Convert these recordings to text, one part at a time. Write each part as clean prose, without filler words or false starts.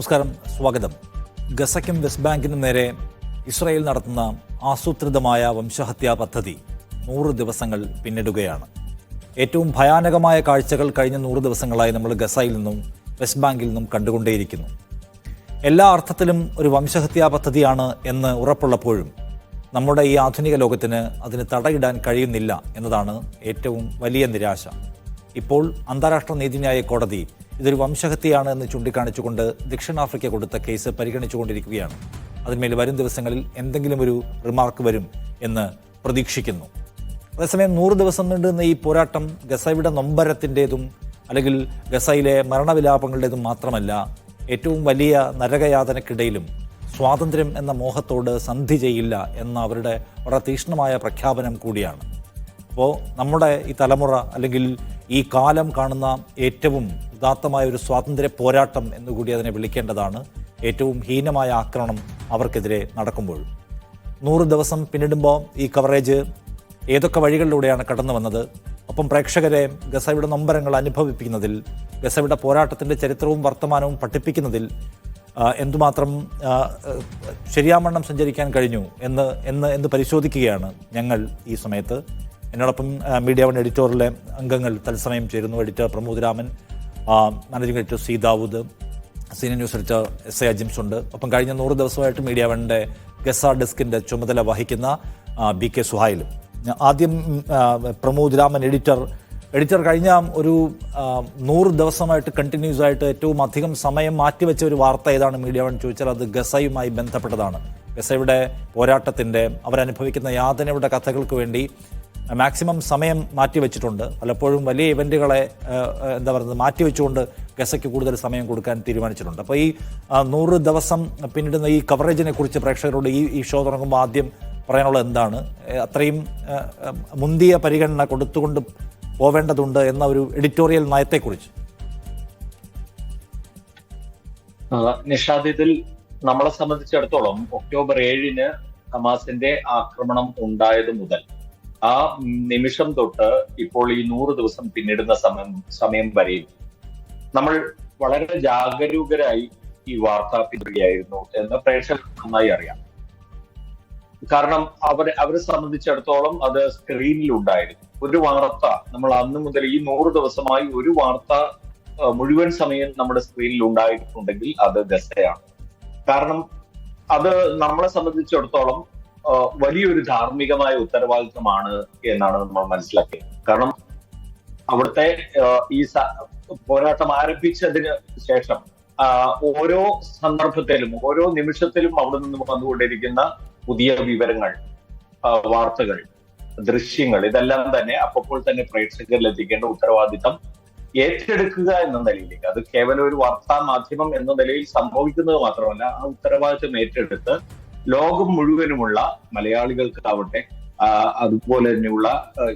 നമസ്കാരം, സ്വാഗതം. ഗസയ്ക്കും വെസ്റ്റ് ബാങ്കിനും നേരെ ഇസ്രായേൽ നടത്തുന്ന ആസൂത്രിതമായ വംശഹത്യാ പദ്ധതി 100 ദിവസങ്ങൾ പിന്നിടുകയാണ്. ഏറ്റവും ഭയാനകമായ കാഴ്ചകൾ കഴിഞ്ഞ 100 ദിവസങ്ങളായി നമ്മൾ ഗസയിൽ നിന്നും വെസ്റ്റ് ബാങ്കിൽ നിന്നും കണ്ടുകൊണ്ടേയിരിക്കുന്നു. എല്ലാ അർത്ഥത്തിലും ഒരു വംശഹത്യാ പദ്ധതിയാണ് എന്ന് ഉറപ്പുള്ളപ്പോഴും നമ്മുടെ ഈ ആധുനിക ലോകത്തിന് അതിന് തടയിടാൻ കഴിയുന്നില്ല എന്നതാണ് ഏറ്റവും വലിയ നിരാശ. ഇപ്പോൾ അന്താരാഷ്ട്ര നീതിന്യായ കോടതി ഇതൊരു വംശഹത്യയാണ് എന്ന് ചൂണ്ടിക്കാണിച്ചുകൊണ്ട് ദക്ഷിണാഫ്രിക്ക കൊടുത്ത കേസ് പരിഗണിച്ചുകൊണ്ടിരിക്കുകയാണ്. അതിന്മേൽ വരും ദിവസങ്ങളിൽ എന്തെങ്കിലും ഒരു റിമാർക്ക് വരും എന്ന് പ്രതീക്ഷിക്കുന്നു. അതേസമയം 100 ദിവസം നീണ്ടുന്ന ഈ പോരാട്ടം ഗസയുടെ നൊമ്പരത്തിൻ്റെതും അല്ലെങ്കിൽ ഗസയിലെ മരണവിലാപങ്ങളുടേതും മാത്രമല്ല, ഏറ്റവും വലിയ നരകയാതനക്കിടയിലും സ്വാതന്ത്ര്യം എന്ന മോഹത്തോട് സന്ധി ചെയ്യില്ല എന്ന അവരുടെ വളരെ തീക്ഷ്ണമായ പ്രഖ്യാപനം കൂടിയാണ്. അപ്പോൾ നമ്മുടെ ഈ തലമുറ അല്ലെങ്കിൽ ഈ കാലം കാണുന്ന ഏറ്റവും ഉദാത്തമായ ഒരു സ്വാതന്ത്ര്യ പോരാട്ടം എന്നുകൂടി അതിനെ വിളിക്കേണ്ടതാണ്. ഏറ്റവും ഹീനമായ ആക്രമണം അവർക്കെതിരെ നടക്കുമ്പോൾ 100 ദിവസം പിന്നിടുമ്പോൾ ഈ കവറേജ് ഏതൊക്കെ വഴികളിലൂടെയാണ് കടന്നു വന്നത്, ഒപ്പം പ്രേക്ഷകരെ ഗസയുടെ നൊമ്പരങ്ങൾ അനുഭവിപ്പിക്കുന്നതിൽ, ഗസയുടെ പോരാട്ടത്തിൻ്റെ ചരിത്രവും വർത്തമാനവും പഠിപ്പിക്കുന്നതിൽ എന്തുമാത്രം ശരിയാവണ്ണം സഞ്ചരിക്കാൻ കഴിഞ്ഞു എന്ന് പരിശോധിക്കുകയാണ് ഞങ്ങൾ ഈ സമയത്ത്. എന്നോടൊപ്പം മീഡിയ വൺ എഡിറ്റോറിയലിലെ അംഗങ്ങൾ തത്സമയം ചേരുന്നു. Editor Pramod Raman, managing editor C Dawood, senior news editor S A Ajims ഉണ്ട്. ഒപ്പം കഴിഞ്ഞ 100 ദിവസമായിട്ട് മീഡിയ വണ്ണിൻ്റെ ഗസ ഡെസ്കിൻ്റെ ചുമതല വഹിക്കുന്ന ബി കെ സുഹൈലും. ആദ്യം പ്രമോദ് രാമൻ, എഡിറ്റർ കഴിഞ്ഞ ഒരു 100 ദിവസമായിട്ട് കണ്ടിന്യൂസ് ആയിട്ട് ഏറ്റവും അധികം സമയം മാറ്റിവെച്ച ഒരു വാർത്ത ഏതാണ് മീഡിയ വൺ ചോദിച്ചാൽ അത് ഗസയുമായി ബന്ധപ്പെട്ടതാണ്. ഗസയുടെ പോരാട്ടത്തിൻ്റെ, അവരനുഭവിക്കുന്ന യാതനയുടെ കഥകൾക്ക് വേണ്ടി മാക്സിമം സമയം മാറ്റിവെച്ചിട്ടുണ്ട്. പലപ്പോഴും വലിയ ഇവൻറ്റുകളെ മാറ്റിവെച്ചുകൊണ്ട് ഗസയ്ക്ക് കൂടുതൽ സമയം കൊടുക്കാൻ തീരുമാനിച്ചിട്ടുണ്ട്. അപ്പോൾ ഈ 100 ദിവസം പിന്നിടുന്ന ഈ കവറേജിനെ കുറിച്ച് പ്രേക്ഷകരോട് ഈ ഷോ തുടങ്ങുമ്പോൾ ആദ്യം പറയാനുള്ളത് എന്താണ്? അത്രയും മുന്തിയ പരിഗണന കൊടുത്തുകൊണ്ട് പോവേണ്ടതുണ്ട് എന്ന ഒരു എഡിറ്റോറിയൽ നയത്തെക്കുറിച്ച്. നിഷാദ്, ഇതിൽ നമ്മളെ സംബന്ധിച്ചിടത്തോളം ഒക്ടോബർ 7 ഹമാസിന്റെ ആക്രമണം ഉണ്ടായത് മുതൽ ആ നിമിഷം തൊട്ട് ഇപ്പോൾ ഈ 100 ദിവസം പിന്നിടുന്ന സമയം വരെയും നമ്മൾ വളരെ ജാഗരൂകരായി ഈ വാർത്ത പിന്തുടരുകയായിരുന്നു എന്ന് പ്രേക്ഷകർക്ക് നന്നായി അറിയാം. കാരണം അവരെ സംബന്ധിച്ചിടത്തോളം അത് സ്ക്രീനിലുണ്ടായിരുന്നു. ഒരു വാർത്ത നമ്മൾ അന്ന് മുതൽ ഈ 100 ദിവസമായി ഒരു വാർത്ത മുഴുവൻ സമയം നമ്മുടെ സ്ക്രീനിൽ ഉണ്ടായിട്ടുണ്ടെങ്കിൽ അത് ഗസയാണ്. കാരണം അത് നമ്മളെ സംബന്ധിച്ചിടത്തോളം വലിയൊരു ധാർമ്മികമായ ഉത്തരവാദിത്വമാണ് എന്നാണ് നമ്മൾ മനസ്സിലാക്കിയത്. കാരണം അവിടുത്തെ ഈ പോരാട്ടം ആരംഭിച്ചതിന് ശേഷം ഓരോ സന്ദർഭത്തിലും ഓരോ നിമിഷത്തിലും അവിടെ നിന്ന് വന്നുകൊണ്ടിരിക്കുന്ന പുതിയ വിവരങ്ങൾ, വാർത്തകൾ, ദൃശ്യങ്ങൾ, ഇതെല്ലാം തന്നെ അപ്പോൾ തന്നെ പ്രേക്ഷകരിൽ എത്തിക്കേണ്ട ഉത്തരവാദിത്തം ഏറ്റെടുക്കുക എന്ന നിലയിലേക്ക്, അത് കേവലം ഒരു വാർത്താ മാധ്യമം എന്ന നിലയിൽ സംഭവിക്കുന്നത് മാത്രമല്ല, ആ ഉത്തരവാദിത്വം ഏറ്റെടുത്ത് ലോകം മുഴുവനുമുള്ള മലയാളികൾക്കാവട്ടെ, അതുപോലെ തന്നെയുള്ള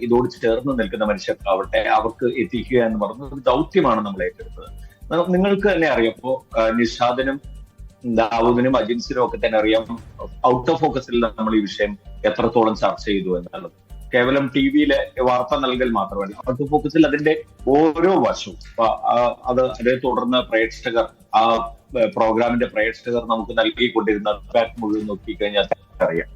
ഇതോട് ചേർന്ന് നിൽക്കുന്ന മനുഷ്യർക്കാവട്ടെ, അവർക്ക് എത്തിക്കുക എന്ന് പറഞ്ഞ ഒരു ദൗത്യമാണ് നമ്മൾ ഏറ്റെടുത്തത്. നിങ്ങൾക്ക് തന്നെ അറിയാം, ഇപ്പോ നിഷാദിനും ദാവൂദിനും അജിൻസിനും ഒക്കെ തന്നെ അറിയാം, ഔട്ട് ഓഫ് ഫോക്കസിൽ നമ്മൾ ഈ വിഷയം എത്രത്തോളം ചർച്ച ചെയ്തു എന്നുള്ളത്. കേവലം ടി-വിയിലെ വാർത്ത നൽകൽ മാത്രമല്ല, ഔട്ട് ഓഫ് ഫോക്കസിൽ അതിന്റെ ഓരോ വശവും, അതേ തുടർന്ന് പ്രേക്ഷകർ, ആ പ്രോഗ്രാമിന്റെ പ്രേക്ഷകർ നമുക്ക് നൽകിക്കൊണ്ടിരുന്ന ഫീഡ്ബാക്ക് മുഴുവൻ നോക്കിക്കഴിഞ്ഞാൽ അറിയാം.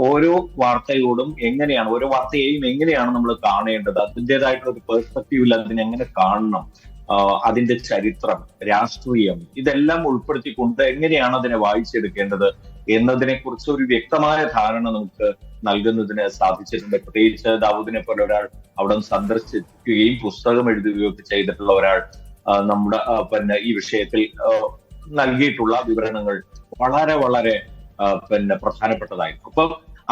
ഓരോ വാർത്തയോടും എങ്ങനെയാണ്, ഓരോ വാർത്തയെയും എങ്ങനെയാണ് നമ്മൾ കാണേണ്ടത്, അതിൻ്റെതായിട്ടുള്ള ഒരു പെർസ്പെക്റ്റീവിൽ അതിനെ എങ്ങനെ കാണണം, അതിന്റെ ചരിത്രം, രാഷ്ട്രീയം, ഇതെല്ലാം ഉൾപ്പെടുത്തിക്കൊണ്ട് എങ്ങനെയാണ് അതിനെ വായിച്ചെടുക്കേണ്ടത് എന്നതിനെ കുറിച്ച് ഒരു വ്യക്തമായ ധാരണ നമുക്ക് നൽകുന്നതിന് സാധിച്ചിട്ടുണ്ട്. പ്രത്യേകിച്ച് ദാവൂദിനെ പോലെ ഒരാൾ അവിടെ സന്ദർശിക്കുകയും പുസ്തകം എഴുതുകയും ഒക്കെ ചെയ്തിട്ടുള്ള ഒരാൾ നമ്മുടെ ഈ വിഷയത്തിൽ നൽകിയിട്ടുള്ള വിവരണങ്ങൾ വളരെ വളരെ പ്രധാനപ്പെട്ടതായിരുന്നു. അപ്പൊ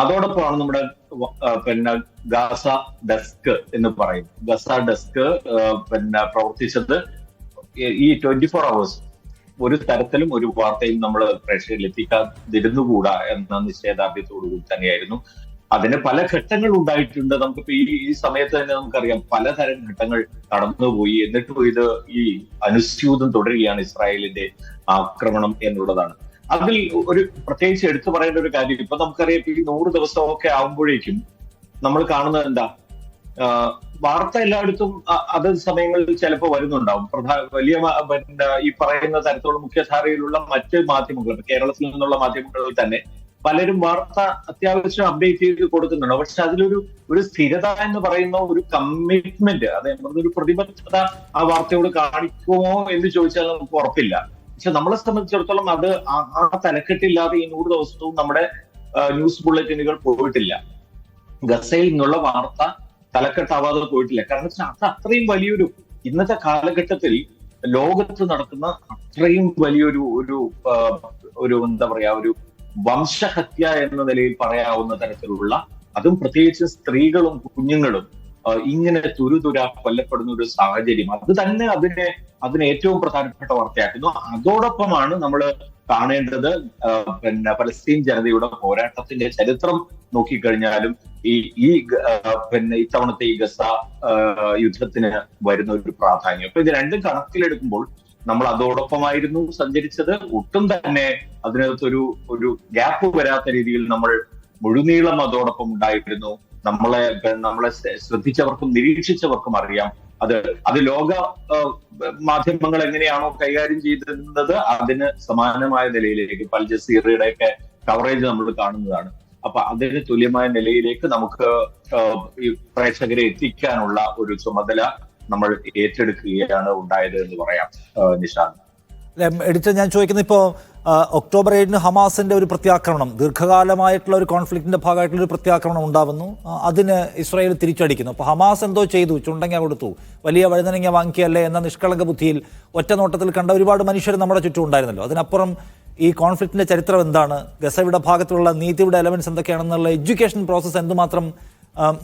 അതോടൊപ്പമാണ് നമ്മുടെ ഗാസ ഡെസ്ക് എന്ന് പറയും. ഗസ ഡെസ്ക് പ്രവർത്തിച്ചത് ഈ 24 hours ഒരു തരത്തിലും ഒരു വാർത്തയും നമ്മൾ പ്രേക്ഷകരിൽ എത്തിക്കാതിരുന്നുകൂടാ എന്ന നിശ്ചയദാർഢ്യത്തോടുകൂടി തന്നെയായിരുന്നു. അതിന് പല ഘട്ടങ്ങൾ ഉണ്ടായിട്ടുണ്ട്. നമുക്കിപ്പോ ഈ സമയത്ത് തന്നെ നമുക്കറിയാം, പലതരം ഘട്ടങ്ങൾ കടന്നുപോയി. എന്നിട്ടും ഇത് ഈ അനുസ്യൂതം തുടരുകയാണ് ഇസ്രായേലിന്റെ ആക്രമണം എന്നുള്ളതാണ്. അതിൽ ഒരു പ്രത്യേകിച്ച് എടുത്തു പറയേണ്ട ഒരു കാര്യം, ഇപ്പൊ നമുക്കറിയാം, ഈ 100 ദിവസമൊക്കെ ആകുമ്പോഴേക്കും നമ്മൾ കാണുന്നത് എന്താ, വാർത്ത എല്ലായിടത്തും അത് സമയങ്ങളിൽ ചിലപ്പോൾ വരുന്നുണ്ടാവും. വലിയ പിന്നെ ഈ പറയുന്ന തരത്തിലുള്ള മുഖ്യധാരയിലുള്ള മറ്റ് മാധ്യമങ്ങൾ, കേരളത്തിൽ നിന്നുള്ള മാധ്യമങ്ങളിൽ തന്നെ പലരും വാർത്ത അത്യാവശ്യം അപ്ഡേറ്റ് ചെയ്ത് കൊടുക്കുന്നുണ്ട്. പക്ഷെ അതിലൊരു സ്ഥിരത എന്ന് പറയുന്ന ഒരു കമ്മിറ്റ്മെന്റ്, അതായത് ഒരു പ്രതിബദ്ധത ആ വാർത്തയോട് കാണിക്കുമോ എന്ന് ചോദിച്ചാൽ നമുക്ക് ഉറപ്പില്ല. പക്ഷെ നമ്മളെ സംബന്ധിച്ചിടത്തോളം അത് ആ തലക്കെട്ടില്ലാതെ ഈ 100 ദിവസവും നമ്മുടെ ന്യൂസ് ബുള്ളറ്റിനുകൾ പോയിട്ടില്ല. ഗസയിൽ നിന്നുള്ള വാർത്ത തലക്കെട്ടാവാതെ പോയിട്ടില്ല. കാരണം വെച്ചാൽ അത് അത്രയും വലിയൊരു, ഇന്നത്തെ കാലഘട്ടത്തിൽ ലോകത്ത് നടക്കുന്ന അത്രയും വലിയൊരു ഒരു എന്താ പറയാ, ഒരു വംശഹത്യ എന്ന നിലയിൽ പറയാവുന്ന തരത്തിലുള്ള, അതും പ്രത്യേകിച്ച് സ്ത്രീകളും കുഞ്ഞുങ്ങളും ഇങ്ങനെ തുരുതുരാ കൊല്ലപ്പെടുന്ന ഒരു സാഹചര്യം, അത് തന്നെ അതിനെ ഏറ്റവും പ്രധാനപ്പെട്ട വാർത്തയാക്കുന്നു. അതോടൊപ്പമാണ് നമ്മൾ കാണേണ്ടത് പിന്നെ പലസ്തീൻ ജനതയുടെ പോരാട്ടത്തിന്റെ ചരിത്രം നോക്കിക്കഴിഞ്ഞാലും ഈ പിന്നെ ഇത്തവണത്തെ ഈ ഗസ യുദ്ധത്തിന് വരുന്ന ഒരു പ്രാധാന്യം. അപ്പൊ ഇത് രണ്ടും കണക്കിലെടുക്കുമ്പോൾ നമ്മൾ അതോടൊപ്പമായിരുന്നു സഞ്ചരിച്ചത്. ഒട്ടും തന്നെ അതിനകത്തൊരു ഗ്യാപ്പ് വരാത്ത രീതിയിൽ നമ്മൾ മുഴുനീളം അതോടൊപ്പം ഉണ്ടായിരുന്നു. നമ്മളെ ശ്രദ്ധിച്ചവർക്കും നിരീക്ഷിച്ചവർക്കും അറിയാം. അത് ലോക മാധ്യമങ്ങൾ എങ്ങനെയാണോ കൈകാര്യം ചെയ്തിരുന്നത് അതിന് സമാനമായ നിലയിലേക്ക് അൽ ജസീറയുടെയൊക്കെ കവറേജ് നമ്മൾ കാണുന്നതാണ്. അപ്പൊ അതിന് തുല്യമായ നിലയിലേക്ക് നമുക്ക് ഈ പ്രേക്ഷകരെ എത്തിക്കാനുള്ള ഒരു ചുമതല നമ്മൾ ഏറ്റെടുക്കുകയാണ് ഉണ്ടായത് എന്ന് പറയാം. നിഷാന്ത്, എഡിറ്റർ, ഞാൻ ചോദിക്കുന്നത്, ഇപ്പോൾ ഒക്ടോബർ 7 ഹമാസിന്റെ ഒരു പ്രത്യാക്രമണം, ദീർഘകാലമായിട്ടുള്ള ഒരു കോൺഫ്ലിക്റ്റിന്റെ ഭാഗമായിട്ടുള്ള ഒരു പ്രത്യാക്രമണം ഉണ്ടാവുന്നു, അതിന് ഇസ്രായേൽ തിരിച്ചടിക്കുന്നു. അപ്പോൾ ഹമാസ് എന്തോ ചെയ്തു, ചുണ്ടങ്ങ കൊടുത്തു, വലിയ വഴുതനങ്ങ വാങ്ങിയല്ലേ എന്ന നിഷ്കളങ്ക ബുദ്ധിയിൽ ഒറ്റ നോട്ടത്തിൽ കണ്ട ഒരുപാട് മനുഷ്യർ നമ്മുടെ ചുറ്റും ഉണ്ടായിരുന്നല്ലോ. അതിനപ്പുറം ഈ കോൺഫ്ലിക്റ്റിന്റെ ചരിത്രം എന്താണ്, ഗസയുടെ ഭാഗത്തുള്ള നീതിയുടെ എലമെന്റ്സ് എന്തൊക്കെയാണെന്നുള്ള എഡ്യൂക്കേഷൻ പ്രോസസ്സ് എന്തുമാത്രം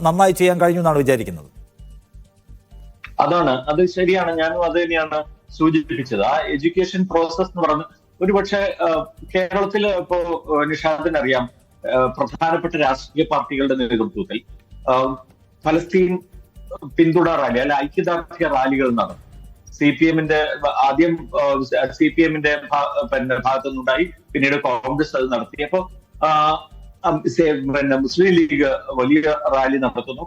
നന്നായി ചെയ്യാൻ കഴിഞ്ഞു എന്നാണ് വിചാരിക്കുന്നത്? അത് ശരിയാണ്. ഞാനും അത് തന്നെയാണ് സൂചിപ്പിച്ചത്. ആ എഡ്യൂക്കേഷൻ പ്രോസസ് എന്ന് പറഞ്ഞ് ഒരുപക്ഷെ കേരളത്തില് ഇപ്പോ നിഷാദിനറിയാം, പ്രധാനപ്പെട്ട രാഷ്ട്രീയ പാർട്ടികളുടെ നേതൃത്വത്തിൽ ഫലസ്തീൻ പിന്തുണ റാലി അല്ല ഐക്യദാർഢ്യ റാലികൾ നടന്നു. CPM-ന്റെ ആദ്യം CPM-ന്റെ പിന്നെ ഭാഗത്തുനിന്നുണ്ടായി, പിന്നീട് കോൺഗ്രസ് അത് നടത്തിയപ്പോ മുസ്ലിം ലീഗ് വലിയ റാലി നടത്തുന്നു.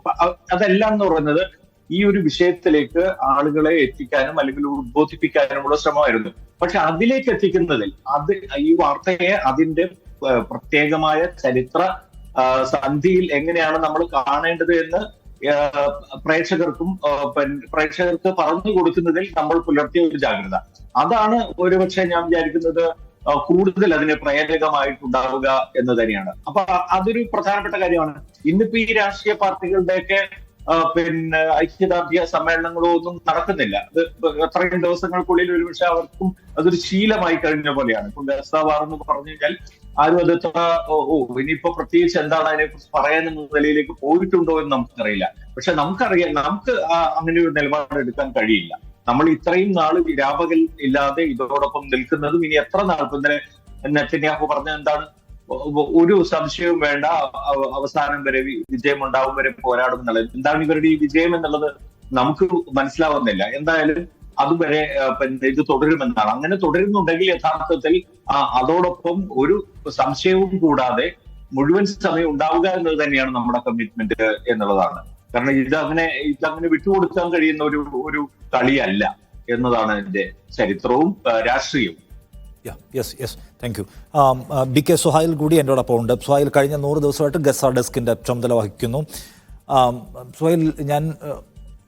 അതെല്ലാം എന്ന് പറയുന്നത് ഈ ഒരു വിഷയത്തിലേക്ക് ആളുകളെ എത്തിക്കാനും അല്ലെങ്കിൽ ഉദ്ബോധിപ്പിക്കാനുമുള്ള ശ്രമമായിരുന്നു. പക്ഷെ അതിലേക്ക് എത്തിക്കുന്നതിൽ ഈ വാർത്തയെ അതിന്റെ പ്രത്യേകമായ ചരിത്ര സന്ധിയിൽ എങ്ങനെയാണ് നമ്മൾ കാണേണ്ടത് എന്ന് പ്രേക്ഷകർക്ക് പറഞ്ഞു കൊടുക്കുന്നതിൽ നമ്മൾ പുലർത്തിയ ഒരു ജാഗ്രത, അതാണ് ഒരുപക്ഷെ ഞാൻ വിചാരിക്കുന്നത് കൂടുതൽ അതിന് പ്രേരകമായിട്ടുണ്ടാവുക എന്ന് തന്നെയാണ്. അപ്പൊ അതൊരു പ്രധാനപ്പെട്ട കാര്യമാണ്. ഇന്നിപ്പോ ഈ രാഷ്ട്രീയ പാർട്ടികളുടെയൊക്കെ പിന്നെ ഐക്യദാർഢ്യ സമ്മേളനങ്ങളോ ഒന്നും നടക്കുന്നില്ല. അത് അത്രയും ദിവസങ്ങൾക്കുള്ളിൽ ഒരുപക്ഷെ അവർക്കും അതൊരു ശീലമായി കഴിഞ്ഞ പോലെയാണ്. ഇപ്പൊ ഗസ വാർ എന്ന് പറഞ്ഞു കഴിഞ്ഞാൽ ആരും അത് ഇനിയിപ്പോ പ്രത്യേകിച്ച് എന്താണ് അതിനെക്കുറിച്ച് പറയാനെന്ന നിലയിലേക്ക് പോയിട്ടുണ്ടോ എന്ന് നമുക്കറിയില്ല. പക്ഷെ നമുക്കറിയാം, നമുക്ക് അങ്ങനെ ഒരു നിലപാടെടുക്കാൻ കഴിയില്ല. നമ്മൾ ഇത്രയും നാള് വിരാപകൽ ഇല്ലാതെ ഇതോടൊപ്പം നിൽക്കുന്നതും ഇനി എത്ര നാൾ, ഇന്നലെ നെതന്യാഹു പറഞ്ഞ എന്താണ്, ഒരു സംശയവും വേണ്ട, അവസാനം വരെ വിജയം ഉണ്ടാവും വരെ പോരാടും എന്നുള്ളത്. എന്താണ് ഇവരുടെ ഈ വിജയം എന്നുള്ളത് നമുക്ക് മനസ്സിലാവുന്നില്ല. എന്തായാലും അതുവരെ ഇത് തുടരുമെന്നാണ്. അങ്ങനെ തുടരുന്നുണ്ടെങ്കിൽ യഥാർത്ഥത്തിൽ അതോടൊപ്പം ഒരു സംശയവും കൂടാതെ മുഴുവൻ സമയം ഉണ്ടാവുക എന്നത് തന്നെയാണ് നമ്മുടെ കമ്മിറ്റ്മെന്റ് എന്നുള്ളതാണ്. കാരണം ഇതങ്ങനെ വിട്ടുകൊടുക്കാൻ കഴിയുന്ന ഒരു കളിയല്ല എന്നതാണ് ഇതിന്റെ ചരിത്രവും രാഷ്ട്രീയവും. Yes, thank you. BK Suhail കൂടി എന്നോടൊപ്പം ഉണ്ട്. സുഹൈൽ കഴിഞ്ഞ 100 ദിവസമായിട്ട് ഗസ ഡെസ്കിന്റെ ചുമതല വഹിക്കുന്നു. സുഹൈൽ, ഞാൻ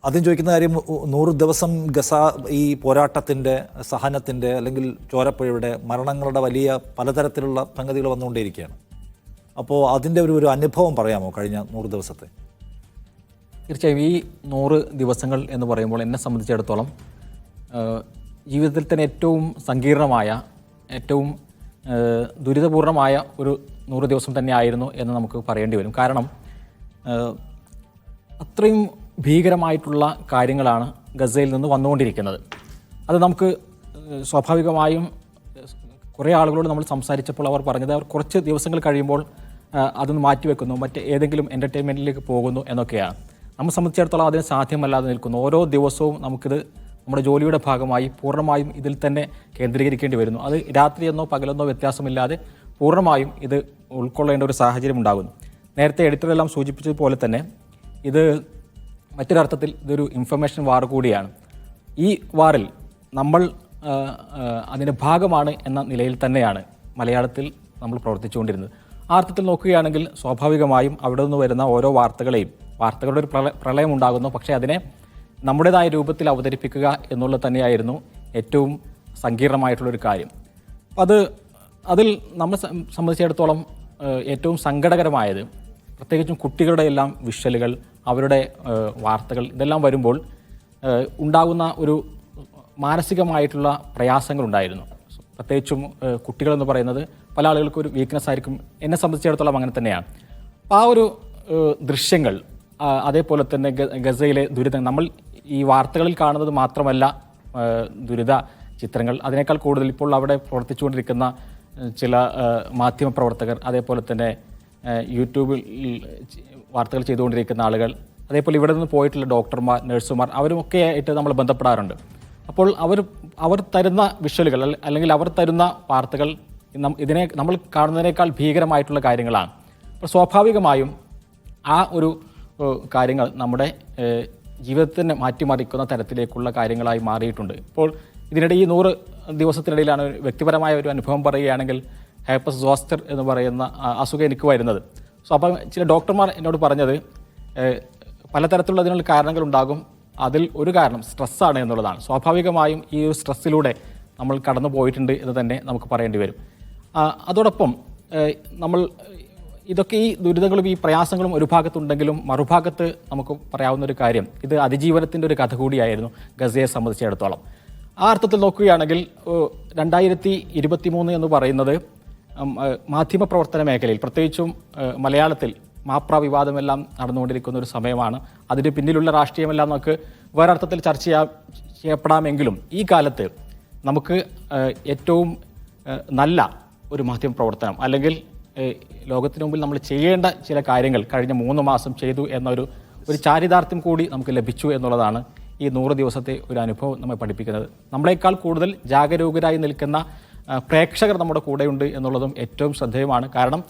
ആദ്യം ചോദിക്കുന്ന കാര്യം, 100 ദിവസം ഗസ ഈ പോരാട്ടത്തിന്റെ, സഹനത്തിന്റെ, അല്ലെങ്കിൽ ചോരപ്പുഴയുടെ മരണങ്ങളുടെ വലിയ പലതരത്തിലുള്ള സംഗതികൾ വന്നുകൊണ്ടേയിരിക്കുകയാണ്. അപ്പോൾ അതിൻ്റെ ഒരു അനുഭവം പറയാമോ കഴിഞ്ഞ 100 ദിവസത്തെ? തീർച്ചയായും ഈ 100 ദിവസങ്ങൾ എന്ന് പറയുമ്പോൾ എന്നെ സംബന്ധിച്ചിടത്തോളം ജീവിതത്തിൽ തന്നെ ഏറ്റവും സങ്കീർണമായ, ഏറ്റവും ദുരിതപൂർണമായ ഒരു 100 ദിവസം തന്നെ ആയിരുന്നു എന്ന് നമുക്ക് പറയേണ്ടി വരും. കാരണം അത്രയും ഭീകരമായിട്ടുള്ള കാര്യങ്ങളാണ് ഗസയിൽ നിന്ന് വന്നുകൊണ്ടിരിക്കുന്നത്. അത് നമുക്ക് സ്വാഭാവികമായും കുറേ ആളുകളോട് നമ്മൾ സംസാരിച്ചപ്പോൾ അവർ പറഞ്ഞത്, അവർ കുറച്ച് ദിവസങ്ങൾ കഴിയുമ്പോൾ അതൊന്ന് മാറ്റിവെക്കുന്നു, ഏതെങ്കിലും എൻ്റർടൈൻമെൻറ്റിലേക്ക് പോകുന്നു എന്നൊക്കെയാണ്. നമ്മെ സംബന്ധിച്ചിടത്തോളം അതിന് സാധ്യമല്ലാതെ നിൽക്കുന്നു. ഓരോ ദിവസവും നമുക്കിത് നമ്മുടെ ജോലിയുടെ ഭാഗമായി പൂർണ്ണമായും ഇതിൽ തന്നെ കേന്ദ്രീകരിക്കേണ്ടി വരുന്നു. അത് രാത്രിയെന്നോ പകലെന്നോ വ്യത്യാസമില്ലാതെ പൂർണ്ണമായും ഇത് ഉൾക്കൊള്ളേണ്ട ഒരു സാഹചര്യം ഉണ്ടാകുന്നു. നേരത്തെ എഡിറ്ററെല്ലാം സൂചിപ്പിച്ചതുപോലെ തന്നെ ഇത് മറ്റൊരർത്ഥത്തിൽ ഇതൊരു ഇൻഫർമേഷൻ വാർ കൂടിയാണ്. ഈ വാറിൽ നമ്മൾ അതിൻ്റെ ഭാഗമാണ് എന്ന നിലയിൽ തന്നെയാണ് മലയാളത്തിൽ നമ്മൾ പ്രവർത്തിച്ചുകൊണ്ടിരുന്നത്. ആ അർത്ഥത്തിൽ നോക്കുകയാണെങ്കിൽ സ്വാഭാവികമായും അവിടെ നിന്ന് വരുന്ന ഓരോ വാർത്തകളുടെ ഒരു പ്രളയം ഉണ്ടാകുന്നു. പക്ഷേ അതിനെ നമ്മുടേതായ രൂപത്തിൽ അവതരിപ്പിക്കുക എന്നുള്ളത് തന്നെയായിരുന്നു ഏറ്റവും സങ്കീർണമായിട്ടുള്ളൊരു കാര്യം. അതിൽ നമ്മളെ സംബന്ധിച്ചിടത്തോളം ഏറ്റവും സങ്കടകരമായത് പ്രത്യേകിച്ചും കുട്ടികളുടെ എല്ലാം വിഷ്വലുകൾ, അവരുടെ വാർത്തകൾ ഇതെല്ലാം വരുമ്പോൾ ഉണ്ടാകുന്ന ഒരു മാനസികമായിട്ടുള്ള പ്രയാസങ്ങളുണ്ടായിരുന്നു. പ്രത്യേകിച്ചും കുട്ടികളെന്ന് പറയുന്നത് പല ആളുകൾക്കും ഒരു വീക്ക്നെസ് ആയിരിക്കും. എന്നെ സംബന്ധിച്ചിടത്തോളം അങ്ങനെ തന്നെയാണ്. അപ്പോൾ ആ ഒരു ദൃശ്യങ്ങൾ, അതേപോലെ തന്നെ ഗസയിലെ ദുരിതം, നമ്മൾ ഈ വാർത്തകളിൽ കാണുന്നത് മാത്രമല്ല ദുരിത ചിത്രങ്ങൾ, അതിനേക്കാൾ കൂടുതൽ ഇപ്പോൾ അവിടെ പ്രവർത്തിച്ചുകൊണ്ടിരിക്കുന്ന ചില മാധ്യമപ്രവർത്തകർ, അതേപോലെ തന്നെ യൂട്യൂബിൽ വാർത്തകൾ ചെയ്തുകൊണ്ടിരിക്കുന്ന ആളുകൾ, അതേപോലെ ഇവിടെ നിന്ന് പോയിട്ടുള്ള ഡോക്ടർമാർ, നഴ്സുമാർ, അവരുമൊക്കെ ആയിട്ട് നമ്മൾ ബന്ധപ്പെടാറുണ്ട്. അപ്പോൾ അവർ തരുന്ന വിഷ്വലുകൾ അല്ലെങ്കിൽ അവർ തരുന്ന വാർത്തകൾ ഇതിനെ നമ്മൾ കാണുന്നതിനേക്കാൾ ഭീകരമായിട്ടുള്ള കാര്യങ്ങളാണ്. അപ്പോൾ സ്വാഭാവികമായും ആ ഒരു കാര്യങ്ങൾ നമ്മുടെ ജീവിതത്തിനെ മാറ്റിമറിക്കുന്ന തരത്തിലേക്കുള്ള കാര്യങ്ങളായി മാറിയിട്ടുണ്ട്. ഇപ്പോൾ ഇതിനിടെ ഈ 100 ദിവസത്തിനിടയിലാണ് വ്യക്തിപരമായ ഒരു അനുഭവം പറയുകയാണെങ്കിൽ ഹെർപ്പസ് സോസ്റ്റർ എന്ന് പറയുന്ന അസുഖം എനിക്ക് വരുന്നത്. അപ്പോൾ ചില ഡോക്ടർമാർ എന്നോട് പറഞ്ഞത് പലതരത്തിലുള്ള അതിനുള്ള കാരണങ്ങളുണ്ടാകും, അതിൽ ഒരു കാരണം സ്ട്രെസ്സാണ് എന്നുള്ളതാണ്. സ്വാഭാവികമായും ഈ ഒരു സ്ട്രെസ്സിലൂടെ നമ്മൾ കടന്നു പോയിട്ടുണ്ട് എന്ന് തന്നെ നമുക്ക് പറയേണ്ടി വരും. അതോടൊപ്പം നമ്മൾ ഇതൊക്കെ ഈ ദുരിതങ്ങളും ഈ പ്രയാസങ്ങളും ഒരു ഭാഗത്തുണ്ടെങ്കിലും മറുഭാഗത്ത് നമുക്ക് പറയാവുന്ന ഒരു കാര്യം, ഇത് അതിജീവനത്തിൻ്റെ ഒരു കഥ കൂടിയായിരുന്നു ഗസയെ സംബന്ധിച്ചിടത്തോളം. ആ അർത്ഥത്തിൽ നോക്കുകയാണെങ്കിൽ 2023 എന്ന് പറയുന്നത് മാധ്യമപ്രവർത്തന മേഖലയിൽ പ്രത്യേകിച്ചും മലയാളത്തിൽ മാപ്ര വിവാദമെല്ലാം നടന്നുകൊണ്ടിരിക്കുന്ന ഒരു സമയമാണ്. അതിന് പിന്നിലുള്ള രാഷ്ട്രീയമെല്ലാം നമുക്ക് വേറെ അർത്ഥത്തിൽ ചർച്ച ചെയ്യപ്പെടാമെങ്കിലും ഈ കാലത്ത് നമുക്ക് ഏറ്റവും നല്ല ഒരു മാധ്യമപ്രവർത്തനം അല്ലെങ്കിൽ ലോകത്തിന് മുമ്പിൽ നമ്മൾ ചെയ്യേണ്ട ചില കാര്യങ്ങൾ കഴിഞ്ഞ 3 മാസം ചെയ്തു എന്നൊരു ചാരിതാർത്ഥ്യം കൂടി നമുക്ക് ലഭിച്ചു എന്നുള്ളതാണ് ഈ 100 ദിവസത്തെ ഒരു അനുഭവം നമ്മെ പഠിപ്പിക്കുന്നത്. നമ്മളെക്കാൾ കൂടുതൽ ജാഗരൂകരായി നിൽക്കുന്ന പ്രേക്ഷകർ നമ്മുടെ കൂടെയുണ്ട് എന്നുള്ളതും ഏറ്റവും ശ്രദ്ധേയമാണ്. കാരണം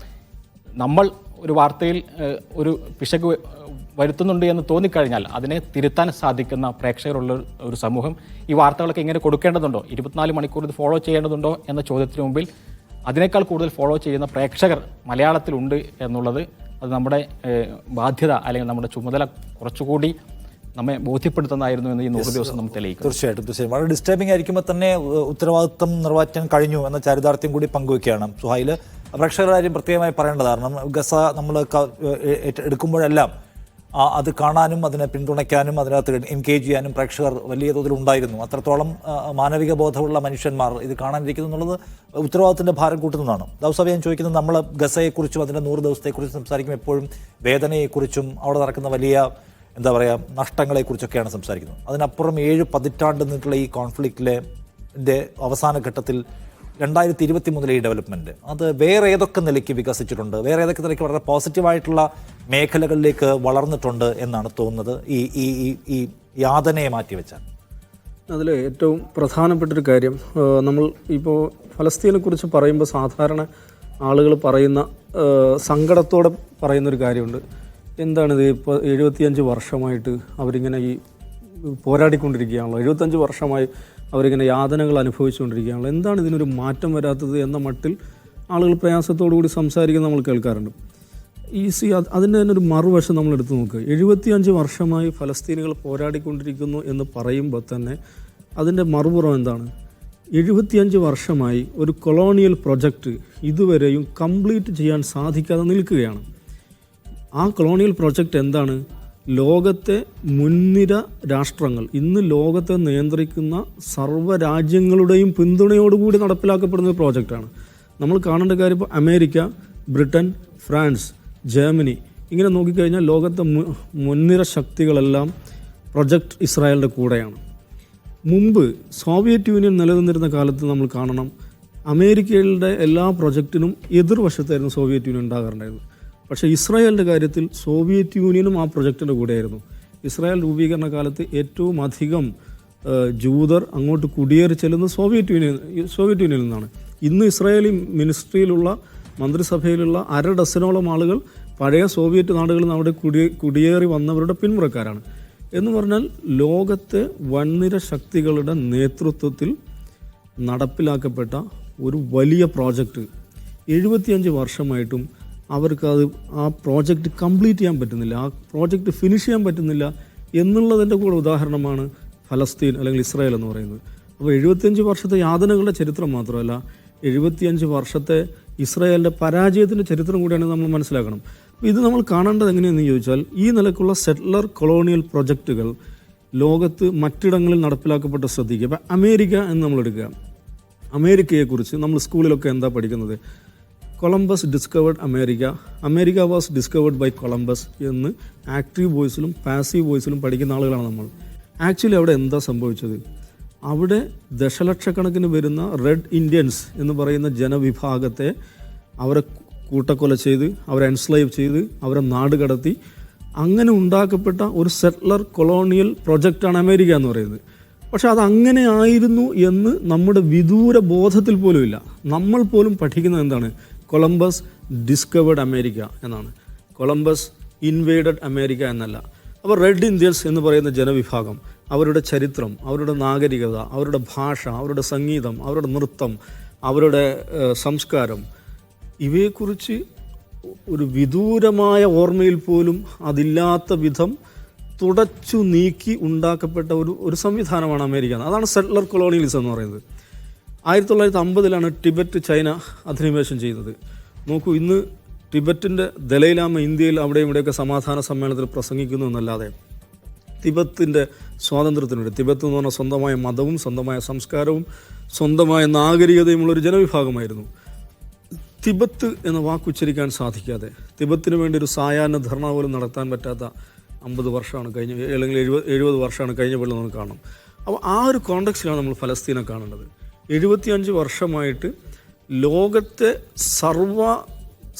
നമ്മൾ ഒരു വാർത്തയിൽ ഒരു പിശക് വരുത്തുന്നുണ്ട് എന്ന് തോന്നിക്കഴിഞ്ഞാൽ അതിനെ തിരുത്താൻ സാധിക്കുന്ന പ്രേക്ഷകരുള്ള ഒരു സമൂഹം ഈ വാർത്തകളൊക്കെ ഇങ്ങനെ കൊടുക്കേണ്ടതുണ്ടോ, 24 മണിക്കൂർ ഇത് ഫോളോ ചെയ്യേണ്ടതുണ്ടോ എന്ന ചോദ്യത്തിന് മുമ്പിൽ അതിനേക്കാൾ കൂടുതൽ ഫോളോ ചെയ്യുന്ന പ്രേക്ഷകർ മലയാളത്തിലുണ്ട് എന്നുള്ളത് അത് നമ്മുടെ ബാധ്യത അല്ലെങ്കിൽ നമ്മുടെ ചുമതല കുറച്ചുകൂടി നമ്മെ ബോധ്യപ്പെടുത്തുന്നതായിരുന്നു എന്ന് ഈ 100 ദിവസം നമുക്ക് തെളിയിക്കും. തീർച്ചയായിട്ടും വളരെ ഡിസ്റ്റർബിംഗ് ആയിരിക്കുമ്പോൾ തന്നെ ഉത്തരവാദിത്വം നിറവേറ്റാൻ കഴിഞ്ഞു എന്ന ചരിതാർത്ഥ്യം കൂടി പങ്കുവയ്ക്കുകയാണ്. സുഹൈൽ, പ്രേക്ഷകരുടെ കാര്യം പ്രത്യേകമായി പറയേണ്ടത്, കാരണം ഗസ നമ്മൾ എടുക്കുമ്പോഴെല്ലാം അത് കാണാനും അതിനെ പിന്തുണയ്ക്കാനും അതിനകത്ത് എൻഗേജ് ചെയ്യാനും പ്രേക്ഷകർ വലിയ തോതിൽ ഉണ്ടായിരുന്നു. അത്രത്തോളം മാനവിക ബോധമുള്ള മനുഷ്യന്മാർ ഇത് കാണാനിരിക്കുന്നു എന്നുള്ളത് ഉത്തരവാദിത്തത്തിൻ്റെ ഭാരം കൂട്ടുന്നതാണ്. ദൗസഭ ഞാൻ ചോദിക്കുന്നത്, നമ്മൾ ഗസയെക്കുറിച്ചും അതിൻ്റെ 100 ദിവസത്തെക്കുറിച്ചും സംസാരിക്കും, എപ്പോഴും വേദനയെക്കുറിച്ചും അവിടെ നടക്കുന്ന വലിയ നഷ്ടങ്ങളെക്കുറിച്ചൊക്കെയാണ് സംസാരിക്കുന്നത്. അതിനപ്പുറം 7 പതിറ്റാണ്ട് നിന്നിട്ടുള്ള ഈ കോൺഫ്ലിക്റ്റിലെ അവസാന ഘട്ടത്തിൽ 2023 ഈ ഡെവലപ്മെൻറ്റ് അത് വേറെ ഏതൊക്കെ നിലയ്ക്ക് വികസിച്ചിട്ടുണ്ട്, വേറെ ഏതൊക്കെ നിലയ്ക്ക് വളരെ പോസിറ്റീവായിട്ടുള്ള മേഖലകളിലേക്ക് വളർന്നിട്ടുണ്ട് എന്നാണ് തോന്നുന്നത് ഈ യാതനയെ മാറ്റിവെച്ചാൽ? അതിൽ ഏറ്റവും പ്രധാനപ്പെട്ടൊരു കാര്യം, നമ്മൾ ഇപ്പോൾ ഫലസ്തീനെക്കുറിച്ച് പറയുമ്പോൾ സാധാരണ ആളുകൾ പറയുന്ന സങ്കടത്തോടെ പറയുന്നൊരു കാര്യമുണ്ട്. എന്താണിത്, ഇപ്പോൾ 75 വർഷമായിട്ട് അവരിങ്ങനെ ഈ പോരാടിക്കൊണ്ടിരിക്കുകയാണല്ലോ, 75 വർഷമായി അവരിങ്ങനെ യാതനകൾ അനുഭവിച്ചുകൊണ്ടിരിക്കുകയാണല്ലോ, എന്താണ് ഇതിനൊരു മാറ്റം വരാത്തത് എന്ന മട്ടിൽ ആളുകൾ പ്രയാസത്തോടു കൂടി സംസാരിക്കുന്നത് നമ്മൾ കേൾക്കാറുണ്ട്. അതിൻ്റെ തന്നെ ഒരു മറുവശം നമ്മൾ എടുത്തു നോക്കുക. 75 വർഷമായി ഫലസ്തീനുകൾ പോരാടിക്കൊണ്ടിരിക്കുന്നു എന്ന് പറയുമ്പോൾ തന്നെ അതിൻ്റെ മറുപുറം എന്താണ്? 75 വർഷമായി ഒരു കൊളോണിയൽ പ്രൊജക്റ്റ് ഇതുവരെയും കംപ്ലീറ്റ് ചെയ്യാൻ സാധിക്കാതെ നിൽക്കുകയാണ്. ആ കൊളോണിയൽ പ്രൊജക്റ്റ് എന്താണ്? ലോകത്തെ മുൻനിര രാഷ്ട്രങ്ങൾ, ഇന്ന് ലോകത്തെ നിയന്ത്രിക്കുന്ന സർവ്വരാജ്യങ്ങളുടെയും പിന്തുണയോടുകൂടി നടപ്പിലാക്കപ്പെടുന്ന ഒരു പ്രോജക്റ്റാണ്. നമ്മൾ കാണേണ്ട കാര്യം ഇപ്പോൾ അമേരിക്ക, ബ്രിട്ടൻ, ഫ്രാൻസ്, ജർമ്മനി, ഇങ്ങനെ നോക്കിക്കഴിഞ്ഞാൽ ലോകത്തെ മുൻനിര ശക്തികളെല്ലാം പ്രൊജക്റ്റ് ഇസ്രായേലിൻ്റെ കൂടെയാണ്. മുമ്പ് സോവിയറ്റ് യൂണിയൻ നിലനിന്നിരുന്ന കാലത്ത് നമ്മൾ കാണണം, അമേരിക്കയുടെ എല്ലാ പ്രൊജക്റ്റിനും എതിർവശത്തായിരുന്നു സോവിയറ്റ് യൂണിയൻ ഉണ്ടാകാറുണ്ടായിരുന്നു. പക്ഷേ ഇസ്രായേലിൻ്റെ കാര്യത്തിൽ സോവിയറ്റ് യൂണിയനും ആ പ്രൊജക്റ്റിൻ്റെ കൂടെയായിരുന്നു. ഇസ്രായേൽ രൂപീകരണ കാലത്ത് ഏറ്റവും അധികം ജൂതർ അങ്ങോട്ട് കുടിയേറി ചെല്ലുന്നത് സോവിയറ്റ് യൂണിയനിൽ നിന്നാണ്. ഇന്ന് ഇസ്രായേലി മിനിസ്ട്രിയിലുള്ള മന്ത്രിസഭയിലുള്ള 1/2 ഡസനോളം ആളുകൾ പഴയ സോവിയറ്റ് നാടുകളിൽ നിന്ന് അവിടെ കുടിയേറി വന്നവരുടെ പിന്മുറക്കാരാണ്. എന്ന് പറഞ്ഞാൽ ലോകത്തെ വൻനിര ശക്തികളുടെ നേതൃത്വത്തിൽ നടപ്പിലാക്കപ്പെട്ട ഒരു വലിയ പ്രോജക്റ്റ് 75 വർഷമായിട്ടും അവർക്കത് ആ പ്രോജക്റ്റ് കംപ്ലീറ്റ് ചെയ്യാൻ പറ്റുന്നില്ല, ആ പ്രോജക്റ്റ് ഫിനിഷ് ചെയ്യാൻ പറ്റുന്നില്ല എന്നുള്ളതിൻ്റെ കൂടെ ഉദാഹരണമാണ് ഫലസ്തീൻ അല്ലെങ്കിൽ ഇസ്രായേൽ എന്ന് പറയുന്നത്. അപ്പോൾ 75 വർഷത്തെ യാതനകളുടെ ചരിത്രം മാത്രമല്ല, 75 വർഷത്തെ ഇസ്രായേലിൻ്റെ പരാജയത്തിൻ്റെ ചരിത്രം കൂടിയാണ് നമ്മൾ മനസ്സിലാക്കണം. ഇത് നമ്മൾ കാണേണ്ടത് എങ്ങനെയെന്ന് ചോദിച്ചാൽ, ഈ നിലക്കുള്ള സെറ്റ്ലർ കൊളോണിയൽ പ്രൊജക്റ്റുകൾ ലോകത്ത് മറ്റിടങ്ങളിൽ നടപ്പിലാക്കപ്പെട്ട ശ്രദ്ധിക്കുക. ഇപ്പം അമേരിക്ക എന്ന് നമ്മൾ എടുക്കുക. അമേരിക്കയെക്കുറിച്ച് നമ്മൾ സ്കൂളിലൊക്കെ എന്താ പഠിക്കുന്നത്? Columbus discovered America, America was discovered by Columbus എന്ന് ആക്റ്റീവ് വോയിസിലും പാസീവ് വോയിസിലും പഠിക്കുന്ന ആളുകളാണ് നമ്മൾ. ആക്ച്വലി അവിടെ എന്താ സംഭവിച്ചത്? അവിടെ ദശലക്ഷക്കണക്കിന് വരുന്ന റെഡ് ഇന്ത്യൻസ് എന്ന് പറയുന്ന ജനവിഭാഗത്തെ അവരെ കൂട്ടക്കൊല ചെയ്ത്, അവരെ എൻസ്ലൈവ് ചെയ്ത്, അവരെ നാട് കടത്തി, അങ്ങനെ ഉണ്ടാക്കപ്പെട്ട ഒരു സെറ്റ്ലർ കൊളോണിയൽ പ്രൊജക്റ്റാണ് അമേരിക്ക എന്ന് പറയുന്നത്. പക്ഷെ അതങ്ങനെ ആയിരുന്നു എന്ന് നമ്മുടെ വിദൂര ബോധത്തിൽ പോലും ഇല്ല. നമ്മൾ പോലും പഠിക്കുന്നത് എന്താണ്? കൊളംബസ് ഡിസ്കവേർഡ് അമേരിക്ക എന്നാണ്, കൊളംബസ് ഇൻവേഡഡ് അമേരിക്ക എന്നല്ല. അപ്പോൾ റെഡ് ഇന്ത്യൻസ് എന്ന് പറയുന്ന ജനവിഭാഗം, അവരുടെ ചരിത്രം, അവരുടെ നാഗരികത, അവരുടെ ഭാഷ, അവരുടെ സംഗീതം, അവരുടെ നൃത്തം, അവരുടെ സംസ്കാരം, ഇവയെക്കുറിച്ച് ഒരു വിദൂരമായ ഓർമ്മയിൽ പോലും അതില്ലാത്ത വിധം തുടച്ചു നീക്കി ഉണ്ടാക്കപ്പെട്ട ഒരു സംവിധാനമാണ് അമേരിക്ക. അതാണ് സെറ്റ്ലർ കൊളോണിയലിസം എന്ന് പറയുന്നത്. 1950 ടിബറ്റ് ചൈന അധിനിവേശം ചെയ്തത്. നോക്കൂ, ഇന്ന് ടിബറ്റിൻ്റെ ദലൈലാമ ഇന്ത്യയിൽ അവിടെയും ഇവിടെയൊക്കെ സമാധാന സമ്മേളനത്തിൽ പ്രസംഗിക്കുന്നു എന്നല്ലാതെ തിബത്തിൻ്റെ സ്വാതന്ത്ര്യത്തിനുണ്ട്. തിബത്ത് എന്ന് പറഞ്ഞാൽ സ്വന്തമായ മതവും സ്വന്തമായ സംസ്കാരവും സ്വന്തമായ നാഗരികതയുമുള്ളൊരു ജനവിഭാഗമായിരുന്നു. തിബത്ത് എന്ന വാക്കുച്ചരിക്കാൻ സാധിക്കാതെ, തിബത്തിന് വേണ്ടി ഒരു സായാഹ്ന ധർണ പോലും നടത്താൻ പറ്റാത്ത 50 വർഷമാണ് കഴിഞ്ഞ, അല്ലെങ്കിൽ 70 വർഷമാണ് കഴിഞ്ഞപ്പോഴും നമുക്ക് കാണണം. അപ്പോൾ ആ ഒരു കോണ്ടക്സ്റ്റിലാണ് നമ്മൾ ഫലസ്തീനെ കാണേണ്ടത്. 75 വർഷമായിട്ട് ലോകത്തെ സർവ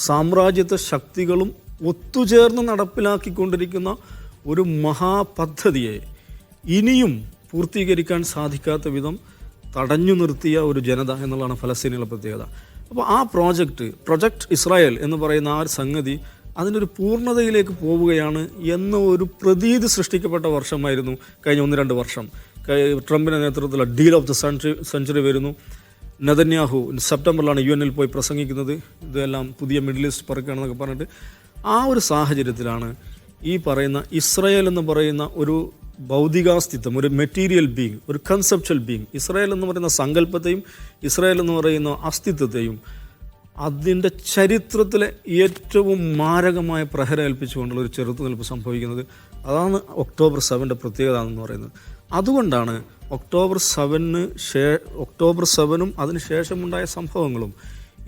സാമ്രാജ്യത്വ ശക്തികളും ഒത്തുചേർന്ന് നടപ്പിലാക്കിക്കൊണ്ടിരിക്കുന്ന ഒരു മഹാപദ്ധതിയെ ഇനിയും പൂർത്തീകരിക്കാൻ സാധിക്കാത്ത വിധം തടഞ്ഞു നിർത്തിയ ഒരു ജനത എന്നുള്ളതാണ് ഫലസ്തീനിലെ പ്രത്യേകത. അപ്പോൾ ആ പ്രൊജക്റ്റ് ഇസ്രായേൽ എന്ന് പറയുന്ന ആ ഒരു സംഗതി അതിൻ്റെ ഒരു പൂർണ്ണതയിലേക്ക് പോവുകയാണ് എന്ന ഒരു പ്രതീതി സൃഷ്ടിക്കപ്പെട്ട വർഷമായിരുന്നു കഴിഞ്ഞ 1-2 വർഷം. ട്രംപിൻ്റെ നേതൃത്വത്തിലുള്ള ഡീൽ ഓഫ് ദ സെഞ്ചുറി വരുന്നു. നെതന്യാഹു സെപ്റ്റംബറിലാണ് UN പോയി പ്രസംഗിക്കുന്നത്, ഇതെല്ലാം പുതിയ മിഡിൽ ഈസ്റ്റ് പറക്കുകയാണെന്നൊക്കെ പറഞ്ഞിട്ട്. ആ ഒരു സാഹചര്യത്തിലാണ് ഈ പറയുന്ന ഇസ്രായേൽ എന്ന് പറയുന്ന ഒരു ഭൗതികാസ്തിത്വം, ഒരു മെറ്റീരിയൽ ബീങ്, ഒരു കൺസെപ്ച്വൽ ബീങ്, ഇസ്രായേൽ എന്ന് പറയുന്ന സങ്കല്പത്തെയും ഇസ്രായേൽ എന്ന് പറയുന്ന അസ്തിത്വത്തെയും അതിൻ്റെ ചരിത്രത്തിലെ ഏറ്റവും മാരകമായ പ്രഹരം ഏൽപ്പിച്ചുകൊണ്ടുള്ള ഒരു ചെറുത്തുനിൽപ്പ് സംഭവിക്കുന്നത്. അതാണ് ഒക്ടോബർ 7 പ്രത്യേകത എന്ന് പറയുന്നത്. അതുകൊണ്ടാണ് ഒക്ടോബർ 7-ഉം അതിനുശേഷമുണ്ടായ സംഭവങ്ങളും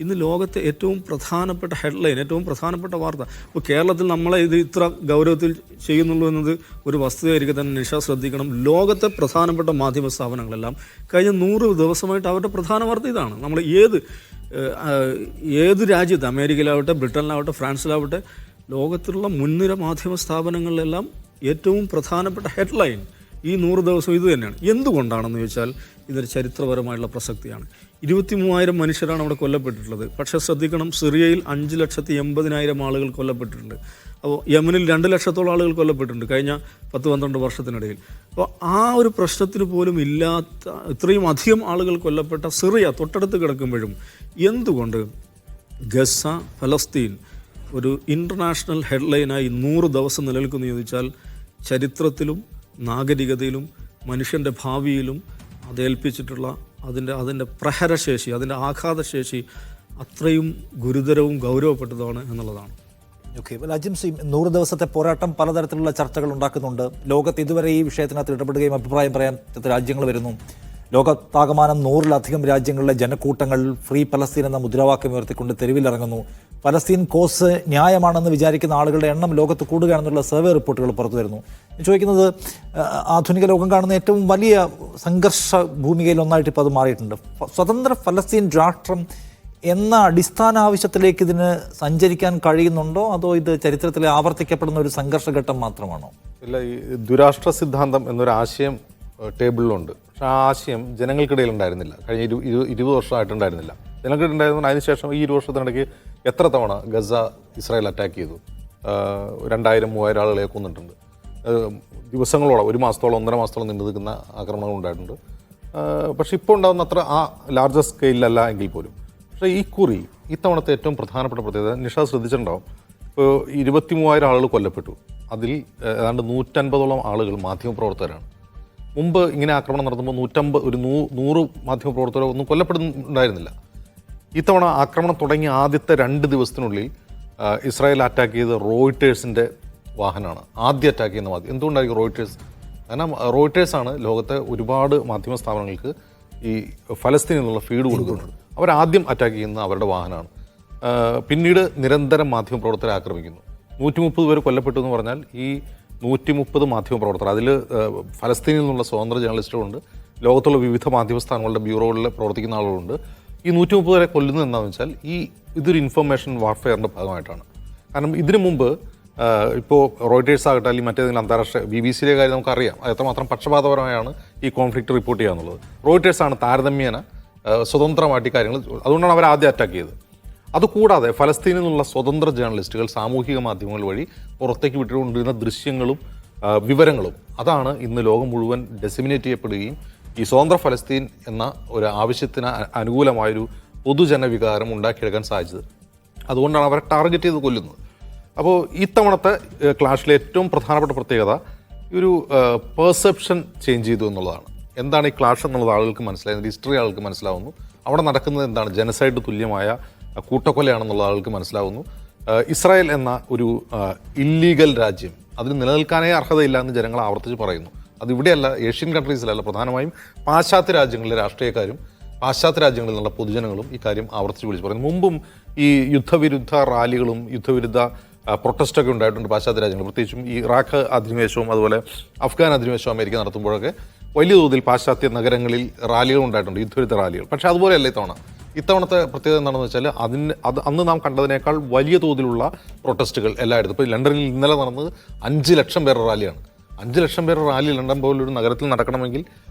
ഇന്ന് ലോകത്തെ ഏറ്റവും പ്രധാനപ്പെട്ട ഹെഡ്ലൈൻ, ഏറ്റവും പ്രധാനപ്പെട്ട വാർത്ത. ഇപ്പോൾ കേരളത്തിൽ നമ്മളെ ഇത് ഇത്ര ഗൗരവത്തിൽ ചെയ്യുന്നുള്ളൂ എന്നത് ഒരു വസ്തുതയായിരിക്കും തന്നെ നിഷ ശ്രദ്ധിക്കണം. ലോകത്തെ പ്രധാനപ്പെട്ട മാധ്യമ സ്ഥാപനങ്ങളെല്ലാം കഴിഞ്ഞ 100 ദിവസമായിട്ട് അവരുടെ പ്രധാന വാർത്ത ഇതാണ്. നമ്മൾ ഏത് രാജ്യത്ത്, അമേരിക്കയിലാവട്ടെ, ബ്രിട്ടനിലാവട്ടെ, ഫ്രാൻസിലാവട്ടെ, ലോകത്തിലുള്ള മുൻനിര മാധ്യമ സ്ഥാപനങ്ങളിലെല്ലാം ഏറ്റവും പ്രധാനപ്പെട്ട ഹെഡ്ലൈൻ ഈ 100 ദിവസം ഇത് തന്നെയാണ്. എന്തുകൊണ്ടാണെന്ന് ചോദിച്ചാൽ ഇതൊരു ചരിത്രപരമായിട്ടുള്ള പ്രസക്തിയാണ്. 23,000 മനുഷ്യരാണ് അവിടെ കൊല്ലപ്പെട്ടിട്ടുള്ളത്. പക്ഷേ ശ്രദ്ധിക്കണം, സിറിയയിൽ 5,80,000 ആളുകൾ കൊല്ലപ്പെട്ടിട്ടുണ്ട്. അപ്പോൾ യമനിൽ 2 ലക്ഷത്തോളം ആളുകൾ കൊല്ലപ്പെട്ടിട്ടുണ്ട് കഴിഞ്ഞ 10-12 വർഷത്തിനിടയിൽ. അപ്പോൾ ആ ഒരു പ്രശ്നത്തിന് പോലും ഇല്ലാത്ത ഇത്രയും അധികം ആളുകൾ കൊല്ലപ്പെട്ട സിറിയ തൊട്ടടുത്ത് കിടക്കുമ്പോഴും എന്തുകൊണ്ട് ഗസ, ഫലസ്തീൻ ഒരു ഇൻ്റർനാഷണൽ ഹെഡ്ലൈനായി 100 ദിവസം നിലനിൽക്കുന്നു ചോദിച്ചാൽ ചരിത്രത്തിലും നാഗരികതയിലും മനുഷ്യൻ്റെ ഭാവിയിലും അതേൽപ്പിച്ചിട്ടുള്ള അതിൻ്റെ പ്രഹരശേഷി, അതിൻ്റെ ആഘാതശേഷി അത്രയും ഗുരുതരവും ഗൗരവപ്പെട്ടതാണ് എന്നുള്ളതാണ്. ഓക്കെ, അജിംസി, 100 ദിവസത്തെ പോരാട്ടം പലതരത്തിലുള്ള ചർച്ചകൾ ഉണ്ടാക്കുന്നുണ്ട്. ലോകത്ത് ഇതുവരെ ഈ വിഷയത്തിനകത്ത് ഇടപെടുകയും അഭിപ്രായം പറയാൻ രാജ്യങ്ങൾ വരുന്നു. ലോകത്താകമാനം 100-ലധികം രാജ്യങ്ങളിലെ ജനക്കൂട്ടങ്ങൾ ഫ്രീ പലസ്തീൻ എന്ന മുദ്രാവാക്യം ഉയർത്തിക്കൊണ്ട് തെരുവിലിറങ്ങുന്നു. പലസ്തീൻ കോസ് ന്യായമാണെന്ന് വിചാരിക്കുന്ന ആളുകളുടെ എണ്ണം ലോകത്ത് കൂടുകയാണെന്നുള്ള സർവേ റിപ്പോർട്ടുകൾ പുറത്തു വരുന്നു. ചോദിക്കുന്നത്, ആധുനിക ലോകം കാണുന്ന ഏറ്റവും വലിയ സംഘർഷ ഭൂമികയിൽ ഒന്നായിട്ട് ഇപ്പോൾ അത് മാറിയിട്ടുണ്ട്. സ്വതന്ത്ര ഫലസ്തീൻ രാഷ്ട്രം എന്ന അടിസ്ഥാന ആവശ്യത്തിലേക്ക് ഇതിന് സഞ്ചരിക്കാൻ കഴിയുന്നുണ്ടോ, അതോ ഇത് ചരിത്രത്തിൽ ആവർത്തിക്കപ്പെടുന്ന ഒരു സംഘർഷഘട്ടം മാത്രമാണോ? ഇല്ല, ഈ ദുരാഷ്ട്ര സിദ്ധാന്തം എന്നൊരു ആശയം ടേബിളിലുണ്ട്. പക്ഷെ ആ ആശയം ജനങ്ങൾക്കിടയിൽ ഉണ്ടായിരുന്നില്ല. കഴിഞ്ഞ 20 വർഷമായിട്ടുണ്ടായിരുന്നില്ല. ജനങ്ങൾക്കിടയിൽ അതിനുശേഷം ഈ 20 വർഷത്തിനിടയ്ക്ക് എത്ര തവണ ഗസ ഇസ്രായേൽ അറ്റാക്ക് ചെയ്തു, 2,000-3,000 ആളുകളെ കൊന്നിട്ടുണ്ട്. ദിവസങ്ങളോളം 1 മാസത്തോളം 1.5 മാസത്തോളം നീണ്ടു നിൽക്കുന്ന ആക്രമണങ്ങൾ ഉണ്ടായിട്ടുണ്ട്. പക്ഷേ ഇപ്പോൾ ഉണ്ടാകുന്ന അത്ര ആ ലാർജർ സ്കെയിലല്ല എങ്കിൽ പോലും. പക്ഷേ ഇത്തവണത്തെ ഏറ്റവും പ്രധാനപ്പെട്ട പ്രത്യേകത നിഷാദ് ശ്രദ്ധിച്ചിട്ടുണ്ടാവും. ഇപ്പോൾ 23,000 ആളുകൾ കൊല്ലപ്പെട്ടു. അതിൽ ഏതാണ്ട് 150ഓളം ആളുകൾ മാധ്യമപ്രവർത്തകരാണ്. മുമ്പ് ഇങ്ങനെ ആക്രമണം നടത്തുമ്പോൾ 100 മാധ്യമപ്രവർത്തകരോ ഒന്നും കൊല്ലപ്പെടുന്നുണ്ടായിരുന്നില്ല. ഇത്തവണ ആക്രമണം തുടങ്ങിയ ആദ്യത്തെ 2 ദിവസത്തിനുള്ളിൽ ഇസ്രായേൽ അറ്റാക്ക് ചെയ്ത റോയിട്ടേഴ്സിൻ്റെ വാഹനമാണ് ആദ്യം അറ്റാക്ക് ചെയ്യുന്ന മാധ്യമം. എന്തുകൊണ്ടായിരിക്കും റോയിട്ടേഴ്സ്? കാരണം റോയിട്ടേഴ്സാണ് ലോകത്തെ ഒരുപാട് മാധ്യമ സ്ഥാപനങ്ങൾക്ക് ഈ ഫലസ്തീനിൽ നിന്നുള്ള ഫീഡ് കൊടുക്കുന്നത്. അവരാദ്യം അറ്റാക്ക് ചെയ്യുന്ന അവരുടെ വാഹനമാണ്. പിന്നീട് നിരന്തരം മാധ്യമപ്രവർത്തകരെ ആക്രമിക്കുന്നു. 130 പേര് കൊല്ലപ്പെട്ടു എന്ന് പറഞ്ഞാൽ ഈ 130 മാധ്യമപ്രവർത്തകർ, അതിൽ ഫലസ്തീനിൽ നിന്നുള്ള സ്വതന്ത്ര ജേർണലിസ്റ്റുകളുണ്ട്, ലോകത്തുള്ള വിവിധ മാധ്യമ സ്ഥാപനങ്ങളുടെ ബ്യൂറോകളിൽ പ്രവർത്തിക്കുന്ന ആളുകളുണ്ട്. ഈ 130 പേരെ കൊല്ലുന്നത് എന്താണെന്ന് വെച്ചാൽ ഇതൊരു ഇൻഫർമേഷൻ വാർഫെയറിൻ്റെ ഭാഗമായിട്ടാണ്. കാരണം ഇതിനു മുമ്പ് ഇപ്പോൾ റോയിട്ടേഴ്സ് ആകട്ടെ അല്ലെങ്കിൽ മറ്റേതെങ്കിലും അന്താരാഷ്ട്ര BBC-യുടെ കാര്യം നമുക്കറിയാം, എത്രമാത്രം പക്ഷപാതപരമായാണ് ഈ കോൺഫ്ലിക്റ്റ് റിപ്പോർട്ട് ചെയ്യുക എന്നുള്ളത്. റോയിട്ടേഴ്സാണ് താരതമ്യേന സ്വതന്ത്രമായിട്ട് ഈ കാര്യങ്ങൾ, അതുകൊണ്ടാണ് അവർ ആദ്യം അറ്റാക്ക് ചെയ്തത്. അതുകൂടാതെ ഫലസ്തീനിൽ നിന്നുള്ള സ്വതന്ത്ര ജേർണലിസ്റ്റുകൾ സാമൂഹിക മാധ്യമങ്ങൾ വഴി പുറത്തേക്ക് വിട്ടുകൊണ്ടിരുന്ന ദൃശ്യങ്ങളും വിവരങ്ങളും അതാണ് ഇന്ന് ലോകം മുഴുവൻ ഡെസിമിനേറ്റ് ചെയ്യപ്പെടുകയും ഈ സ്വതന്ത്ര ഫലസ്തീൻ എന്ന ഒരു ആവശ്യത്തിന് അനുകൂലമായൊരു പൊതുജനവികാരം ഉണ്ടാക്കിയെടുക്കാൻ സാധിച്ചത്. അതുകൊണ്ടാണ് അവരെ ടാർഗറ്റ് ചെയ്ത് കൊല്ലുന്നത്. അപ്പോൾ ഇത്തവണത്തെ ക്ലാഷിലെ ഏറ്റവും പ്രധാനപ്പെട്ട പ്രത്യേകത ഒരു പെർസെപ്ഷൻ ചേഞ്ച് ചെയ്തു എന്നുള്ളതാണ്. എന്താണ് ഈ ക്ലാഷ് എന്നുള്ളത് ആളുകൾക്ക് മനസ്സിലാകുന്നത്, ഹിസ്റ്ററി ആളുകൾക്ക് മനസ്സിലാവുന്നു. അവിടെ നടക്കുന്നത് എന്താണ്, ജനസൈഡ് തുല്യമായ കൂട്ടക്കൊലയാണെന്നുള്ള ആളുകൾക്ക് മനസ്സിലാവുന്നു. ഇസ്രായേൽ എന്ന ഒരു ഇല്ലീഗൽ രാജ്യം, അതിന് നിലനിൽക്കാനേ അർഹതയില്ല എന്ന് ജനങ്ങൾ ആവർത്തിച്ച് പറയുന്നു. അതിവിടെയല്ല, ഏഷ്യൻ കൺട്രീസിലല്ല, പ്രധാനമായും പാശ്ചാത്യ രാജ്യങ്ങളിലെ രാഷ്ട്രീയക്കാരും പാശ്ചാത്യ രാജ്യങ്ങളിൽ നിന്നുള്ള പൊതുജനങ്ങളും ഈ കാര്യം ആവർത്തിച്ച് വിളിച്ച് പറയുന്നു. മുമ്പും ഈ യുദ്ധവിരുദ്ധ റാലികളും യുദ്ധവിരുദ്ധ പ്രൊട്ടസ്റ്റൊക്കെ ഉണ്ടായിട്ടുണ്ട് പാശ്ചാത്യ രാജ്യങ്ങൾ. പ്രത്യേകിച്ചും ഈ ഇറാഖ് അധിനിവേശവും അതുപോലെ അഫ്ഗാൻ അധിനിവേശവും അമേരിക്ക നടത്തുമ്പോഴൊക്കെ വലിയ തോതിൽ പാശ്ചാത്യ നഗരങ്ങളിൽ റാലികൾ ഉണ്ടായിട്ടുണ്ട്, യുദ്ധവിരുദ്ധ റാലികൾ. പക്ഷേ അതുപോലെയല്ല ഇത്തവണത്തെ പ്രത്യേകത എന്താണെന്ന് വെച്ചാൽ അന്ന് നാം കണ്ടതിനേക്കാൾ വലിയ തോതിലുള്ള പ്രൊട്ടസ്റ്റുകൾ എല്ലായിടത്തും. ഇപ്പോൾ ലണ്ടനിൽ ഇന്നലെ നടന്നത് 5 ലക്ഷം പേരുടെ റാലിയാണ്. 5 ലക്ഷം പേരുടെ റാലി ലണ്ടൻ പോലൊരു നഗരത്തിൽ നടക്കണമെങ്കിൽ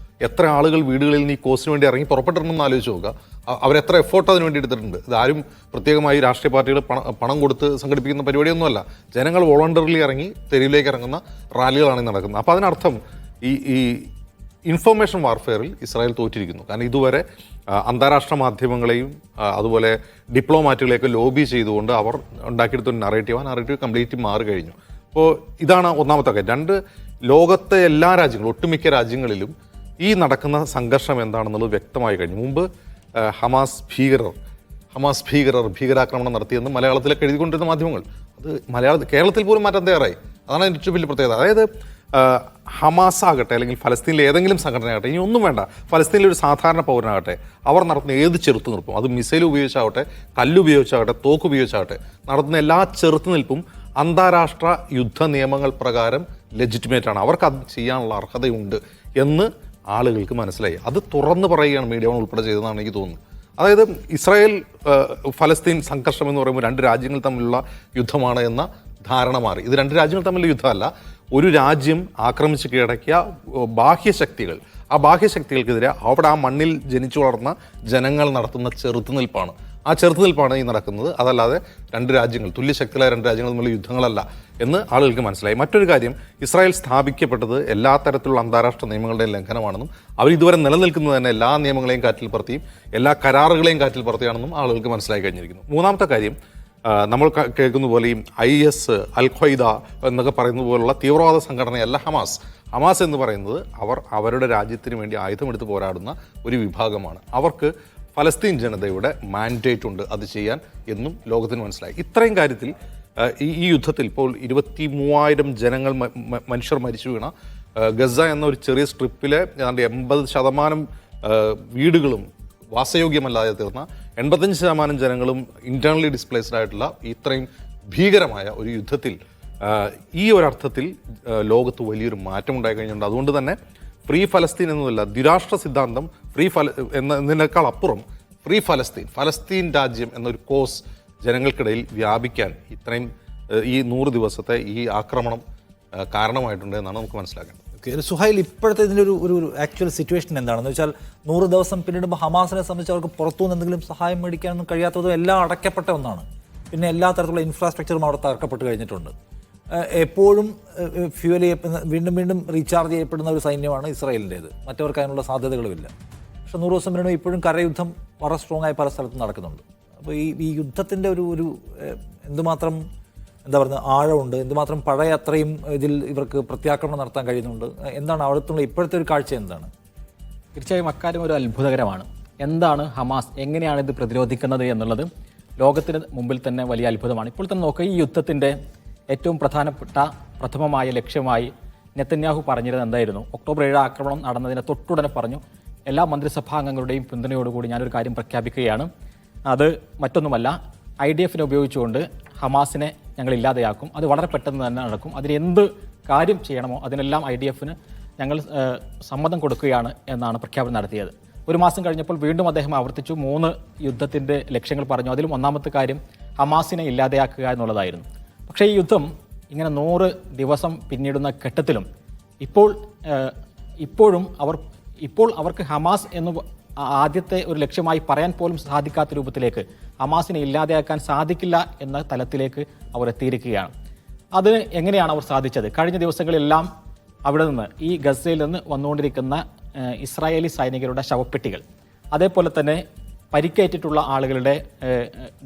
എത്ര ആളുകൾ വീടുകളിൽ നിന്ന് ഈ കോസിന് വേണ്ടി ഇറങ്ങി പുറപ്പെട്ടിട്ടുണ്ടെന്ന് ആലോചിച്ച് നോക്കുക. അവരെത്ര എഫേർട്ട് അതിന് വേണ്ടി എടുത്തിട്ടുണ്ട്. ഇതാരും പ്രത്യേകമായി രാഷ്ട്രീയ പാർട്ടികൾ പണം കൊടുത്ത് സംഘടിപ്പിക്കുന്ന പരിപാടിയൊന്നുമല്ല. ജനങ്ങൾ വോളണ്ടറിലി ഇറങ്ങി തെരുവിലേക്ക് ഇറങ്ങുന്ന റാലികളാണ് നടക്കുന്നത്. അപ്പോൾ അതിനർത്ഥം ഈ ഇൻഫർമേഷൻ വാർഫെയറിൽ ഇസ്രായേൽ തോറ്റിരിക്കുന്നു. കാരണം ഇതുവരെ അന്താരാഷ്ട്ര മാധ്യമങ്ങളെയും അതുപോലെ ഡിപ്ലോമാറ്റുകളെയൊക്കെ ലോബി ചെയ്തുകൊണ്ട് അവർ ഉണ്ടാക്കിയെടുത്തൊരു നറേറ്റീവ് കംപ്ലീറ്റ് മാറി കഴിഞ്ഞു. അപ്പോൾ ഇതാണ് ഒന്നാമത്തെ കാര്യം. 2, ലോകത്തെ എല്ലാ രാജ്യങ്ങളും, ഒട്ടുമിക്ക രാജ്യങ്ങളിലും ഈ നടക്കുന്ന സംഘർഷം എന്താണെന്നുള്ളത് വ്യക്തമായി കഴിഞ്ഞു. മുമ്പ് ഹമാസ് ഭീകരർ ഭീകരാക്രമണം നടത്തിയെന്ന് മലയാളത്തിലൊക്കെ എഴുതിക്കൊണ്ടിരുന്ന മാധ്യമങ്ങൾ അത് കേരളത്തിൽ പോലും മാറ്റാൻ തയ്യാറായി. അതാണ് അതിൻ്റെ ഏറ്റവും വലിയ പ്രത്യേകത. അതായത് ഹമാസ് ആകട്ടെ അല്ലെങ്കിൽ ഫലസ്തീനിലെ ഏതെങ്കിലും സംഘടനയാകട്ടെ, ഇനി ഒന്നും വേണ്ട, ഫലസ്തീനിലെ ഒരു സാധാരണ പൗരനാകട്ടെ, അവർ നടത്തുന്ന ഏത് ചെറുത്തുനിൽപ്പും, അത് മിസൈൽ ഉപയോഗിച്ചാകട്ടെ, കല്ലുപയോഗിച്ചാകട്ടെ, തോക്ക് ഉപയോഗിച്ചാകട്ടെ, നടത്തുന്ന എല്ലാ ചെറുത്തുനിൽപ്പും അന്താരാഷ്ട്ര യുദ്ധ നിയമങ്ങൾ പ്രകാരം ലെജിറ്റിമേറ്റ് ആണ്. അവർക്ക് അത് ചെയ്യാനുള്ള അർഹതയുണ്ട് എന്ന് ആളുകൾക്ക് മനസ്സിലായി. അത് തുറന്നു പറയുകയാണ് മീഡിയ വൺ ഉൾപ്പെടെ ചെയ്തതെന്നാണ് എനിക്ക് തോന്നുന്നത്. അതായത് ഇസ്രായേൽ ഫലസ്തീൻ സംഘർഷം എന്ന് പറയുമ്പോൾ 2 രാജ്യങ്ങൾ തമ്മിലുള്ള യുദ്ധമാണ് എന്ന ധാരണ മാറി. ഇത് 2 രാജ്യങ്ങൾ തമ്മിലുള്ള യുദ്ധമല്ല, ഒരു രാജ്യം ആക്രമിച്ച് കീഴടക്കിയ ബാഹ്യശക്തികൾ, ആ ബാഹ്യശക്തികൾക്കെതിരെ അവിടെ ആ മണ്ണിൽ ജനിച്ചു വളർന്ന ജനങ്ങൾ നടത്തുന്ന ചെറുത്തുനിൽപ്പാണ്. ആ ചെറുത്തുനിൽപ്പാണ് ഈ നടക്കുന്നത്. അതല്ലാതെ 2 രാജ്യങ്ങൾ, തുല്യശക്തികളായ 2 രാജ്യങ്ങൾ തമ്മിലുള്ള യുദ്ധങ്ങളല്ല എന്ന് ആളുകൾക്ക് മനസ്സിലായി. മറ്റൊരു കാര്യം, ഇസ്രായേൽ സ്ഥാപിക്കപ്പെട്ടത് എല്ലാ തരത്തിലുള്ള അന്താരാഷ്ട്ര നിയമങ്ങളുടെയും ലംഘനമാണെന്നും അവർ ഇതുവരെ നിലനിൽക്കുന്നത് തന്നെ എല്ലാ നിയമങ്ങളെയും കാറ്റിൽ പറത്തിയും എല്ലാ കരാറുകളെയും കാറ്റിൽ പറത്തിയാണെന്നും ആളുകൾക്ക് മനസ്സിലായി കഴിഞ്ഞിരിക്കുന്നു. മൂന്നാമത്തെ കാര്യം, നമ്മൾ കേൾക്കുന്ന പോലെ ഈ IS, അൽ ഖ്വയ്ദ എന്നൊക്കെ പറയുന്നത് പോലുള്ള തീവ്രവാദ സംഘടനയല്ല ഹമാസ് എന്ന് പറയുന്നത് അവരുടെ രാജ്യത്തിന് വേണ്ടി ആയുധമെടുത്ത് പോരാടുന്ന ഒരു വിഭാഗമാണ്. അവർക്ക് ഫലസ്തീൻ ജനതയുടെ മാൻഡേറ്റ് ഉണ്ട് അത് ചെയ്യാൻ എന്നും ലോകത്തിന് മനസ്സിലായി. ഇത്രയും കാര്യത്തിൽ ഈ യുദ്ധത്തിൽ ഇപ്പോൾ 23,000 മനുഷ്യർ മരിച്ചു വീണ ഗസ എന്ന ഒരു ചെറിയ സ്ട്രിപ്പിലെ ഏതാണ്ട് 80% വീടുകളും വാസയോഗ്യമല്ലാതെ തീർന്ന 85% ജനങ്ങളും ഇന്റേണലി ഡിസ്പ്ലേസ്ഡ് ആയിട്ടുള്ള ഇത്രയും ഭീകരമായ ഒരു യുദ്ധത്തിൽ ഈ ഒരർത്ഥത്തിൽ ലോകത്ത് വലിയൊരു മാറ്റം ഉണ്ടായി കഴിഞ്ഞിട്ടുണ്ട്. അതുകൊണ്ട് തന്നെ ഫ്രീ ഫലസ്തീൻ എന്നതല്ല, ദ്വിരാഷ്ട്ര സിദ്ധാന്തം എന്നതിനേക്കാൾ അപ്പുറം ഫ്രീ ഫലസ്തീൻ രാജ്യം എന്നൊരു കോസ് ജനങ്ങൾക്കിടയിൽ വ്യാപിക്കാൻ ഇത്രയും ഈ 100 ദിവസത്തെ ഈ ആക്രമണം കാരണമായിട്ടുണ്ട് എന്നാണ് നമുക്ക് മനസ്സിലാക്കേണ്ടത്. സുഹൈൽ, ഇപ്പോഴത്തെ ഇതിൻ്റെ ഒരു ആക്ച്വൽ സിറ്റുവേഷൻ എന്താണെന്ന് വെച്ചാൽ 100 ദിവസം പിന്നിടുമ്പോൾ ഹമാസിനെ സംബന്ധിച്ച് അവർക്ക് പുറത്തുനിന്ന് എന്തെങ്കിലും സഹായം മേടിക്കാനൊന്നും കഴിയാത്തതും എല്ലാം അടയ്ക്കപ്പെട്ട ഒന്നാണ്. പിന്നെ എല്ലാ തരത്തിലുള്ള ഇൻഫ്രാസ്ട്രക്ചറും അവിടെ തകർക്കപ്പെട്ട് കഴിഞ്ഞിട്ടുണ്ട്. എപ്പോഴും ഫ്യൂവൽ ചെയ്യപ്പെടുന്ന വീണ്ടും വീണ്ടും റീചാർജ് ചെയ്യപ്പെടുന്ന ഒരു സൈന്യമാണ് ഇസ്രായേലിൻ്റേത്. മറ്റവർക്ക് അതിനുള്ള സാധ്യതകളുമില്ല. പക്ഷെ 100 ദിവസം പിന്നീട് ഇപ്പോഴും കരയുദ്ധം വളരെ സ്ട്രോങ് ആയി പല സ്ഥലത്തും നടക്കുന്നുണ്ട്. അപ്പോൾ ഈ യുദ്ധത്തിൻ്റെ ഒരു എന്തുമാത്രം എന്താ പറയുക ആഴമുണ്ട്, എന്തുമാത്രം പഴയ അത്രയും ഇതിൽ ഇവർക്ക് പ്രത്യാക്രമണം നടത്താൻ കഴിയുന്നുണ്ട്, എന്താണ് അവിടുത്തെ ഇപ്പോഴത്തെ ഒരു കാഴ്ച എന്താണ്? തീർച്ചയായും അക്കാര്യം ഒരു അത്ഭുതകരമാണ്. എന്താണ് ഹമാസ്, എങ്ങനെയാണ് ഇത് പ്രതിരോധിക്കുന്നത് എന്നുള്ളത് ലോകത്തിന് മുമ്പിൽ തന്നെ വലിയ അത്ഭുതമാണ്. ഇപ്പോൾ തന്നെ നോക്കുക, ഈ യുദ്ധത്തിൻ്റെ ഏറ്റവും പ്രധാനപ്പെട്ട പ്രഥമമായ ലക്ഷ്യമായി നെതന്യാഹു പറഞ്ഞിരുന്നത് എന്തായിരുന്നു? ഒക്ടോബർ 7 ആക്രമണം നടന്നതിന് തൊട്ടുടനെ പറഞ്ഞു, എല്ലാ മന്ത്രിസഭാംഗങ്ങളുടെയും പിന്തുണയോടുകൂടി ഞാനൊരു കാര്യം പ്രഖ്യാപിക്കുകയാണ്. അത് മറ്റൊന്നുമല്ല, IDF ഉപയോഗിച്ചുകൊണ്ട് ഹമാസിനെ ഞങ്ങൾ ഇല്ലാതെയാക്കും. അത് വളരെ പെട്ടെന്ന് തന്നെ നടക്കും. അതിന് എന്ത് കാര്യം ചെയ്യണമോ അതിനെല്ലാം IDF ഞങ്ങൾ സമ്മതം കൊടുക്കുകയാണ് എന്നാണ് പ്രഖ്യാപനം നടത്തിയത്. ഒരു മാസം കഴിഞ്ഞപ്പോൾ വീണ്ടും അദ്ദേഹം ആവർത്തിച്ചു 3 യുദ്ധത്തിൻ്റെ ലക്ഷ്യങ്ങൾ പറഞ്ഞു. അതിലും ഒന്നാമത്തെ കാര്യം ഹമാസിനെ ഇല്ലാതെയാക്കുക എന്നുള്ളതായിരുന്നു. പക്ഷേ ഈ യുദ്ധം ഇങ്ങനെ 100 ദിവസം പിന്നിടുന്ന ഘട്ടത്തിലും ഇപ്പോൾ അവർക്ക് ഹമാസ് എന്ന് ആദ്യത്തെ ഒരു ലക്ഷ്യമായി പറയാൻ പോലും സാധിക്കാത്ത രൂപത്തിലേക്ക് ഹമാസിനെ ഇല്ലാതെയാക്കാൻ സാധിക്കില്ല എന്ന തലത്തിലേക്ക് അവർ എത്തിയിരിക്കുകയാണ്. അത് എങ്ങനെയാണ് അവർ സാധിച്ചത്? കഴിഞ്ഞ ദിവസങ്ങളെല്ലാം അവിടെ നിന്ന് ഈ ഗസയിൽ നിന്ന് വന്നുകൊണ്ടിരിക്കുന്ന ഇസ്രായേലി സൈനികരുടെ ശവപ്പെട്ടികൾ, അതേപോലെ തന്നെ പരിക്കേറ്റിട്ടുള്ള ആളുകളുടെ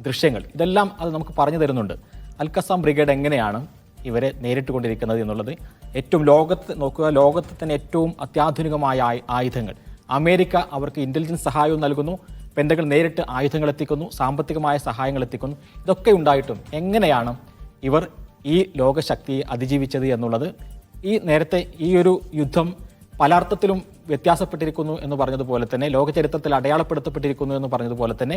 ദൃശ്യങ്ങൾ, ഇതെല്ലാം അത് നമുക്ക് പറഞ്ഞു തരുന്നുണ്ട്. അൽ-ഖസാം ബ്രിഗേഡ് എങ്ങനെയാണ് ഇവരെ നേരിട്ട് കൊണ്ടിരിക്കുന്നത് എന്നുള്ളത്. ഏറ്റവും ലോകത്ത് തന്നെ ഏറ്റവും അത്യാധുനികമായ ആയുധങ്ങൾ അമേരിക്ക അവർക്ക് ഇൻ്റലിജൻസ് സഹായവും നൽകുന്നു. പെൻറ്റഗൺ നേരിട്ട് ആയുധങ്ങൾ എത്തിക്കുന്നു, സാമ്പത്തികമായ സഹായങ്ങൾ എത്തിക്കുന്നു. ഇതൊക്കെ ഉണ്ടായിട്ടും എങ്ങനെയാണ് ഇവർ ഈ ലോകശക്തിയെ അതിജീവിച്ചത് എന്നുള്ളത്, ഈ നേരത്തെ ഈ ഒരു യുദ്ധം പല അർത്ഥത്തിലും വ്യത്യാസപ്പെട്ടിരിക്കുന്നു എന്ന് പറഞ്ഞതുപോലെ തന്നെ, ലോക ചരിത്രത്തിൽ അടയാളപ്പെടുത്തപ്പെട്ടിരിക്കുന്നു എന്ന് പറഞ്ഞതുപോലെ തന്നെ,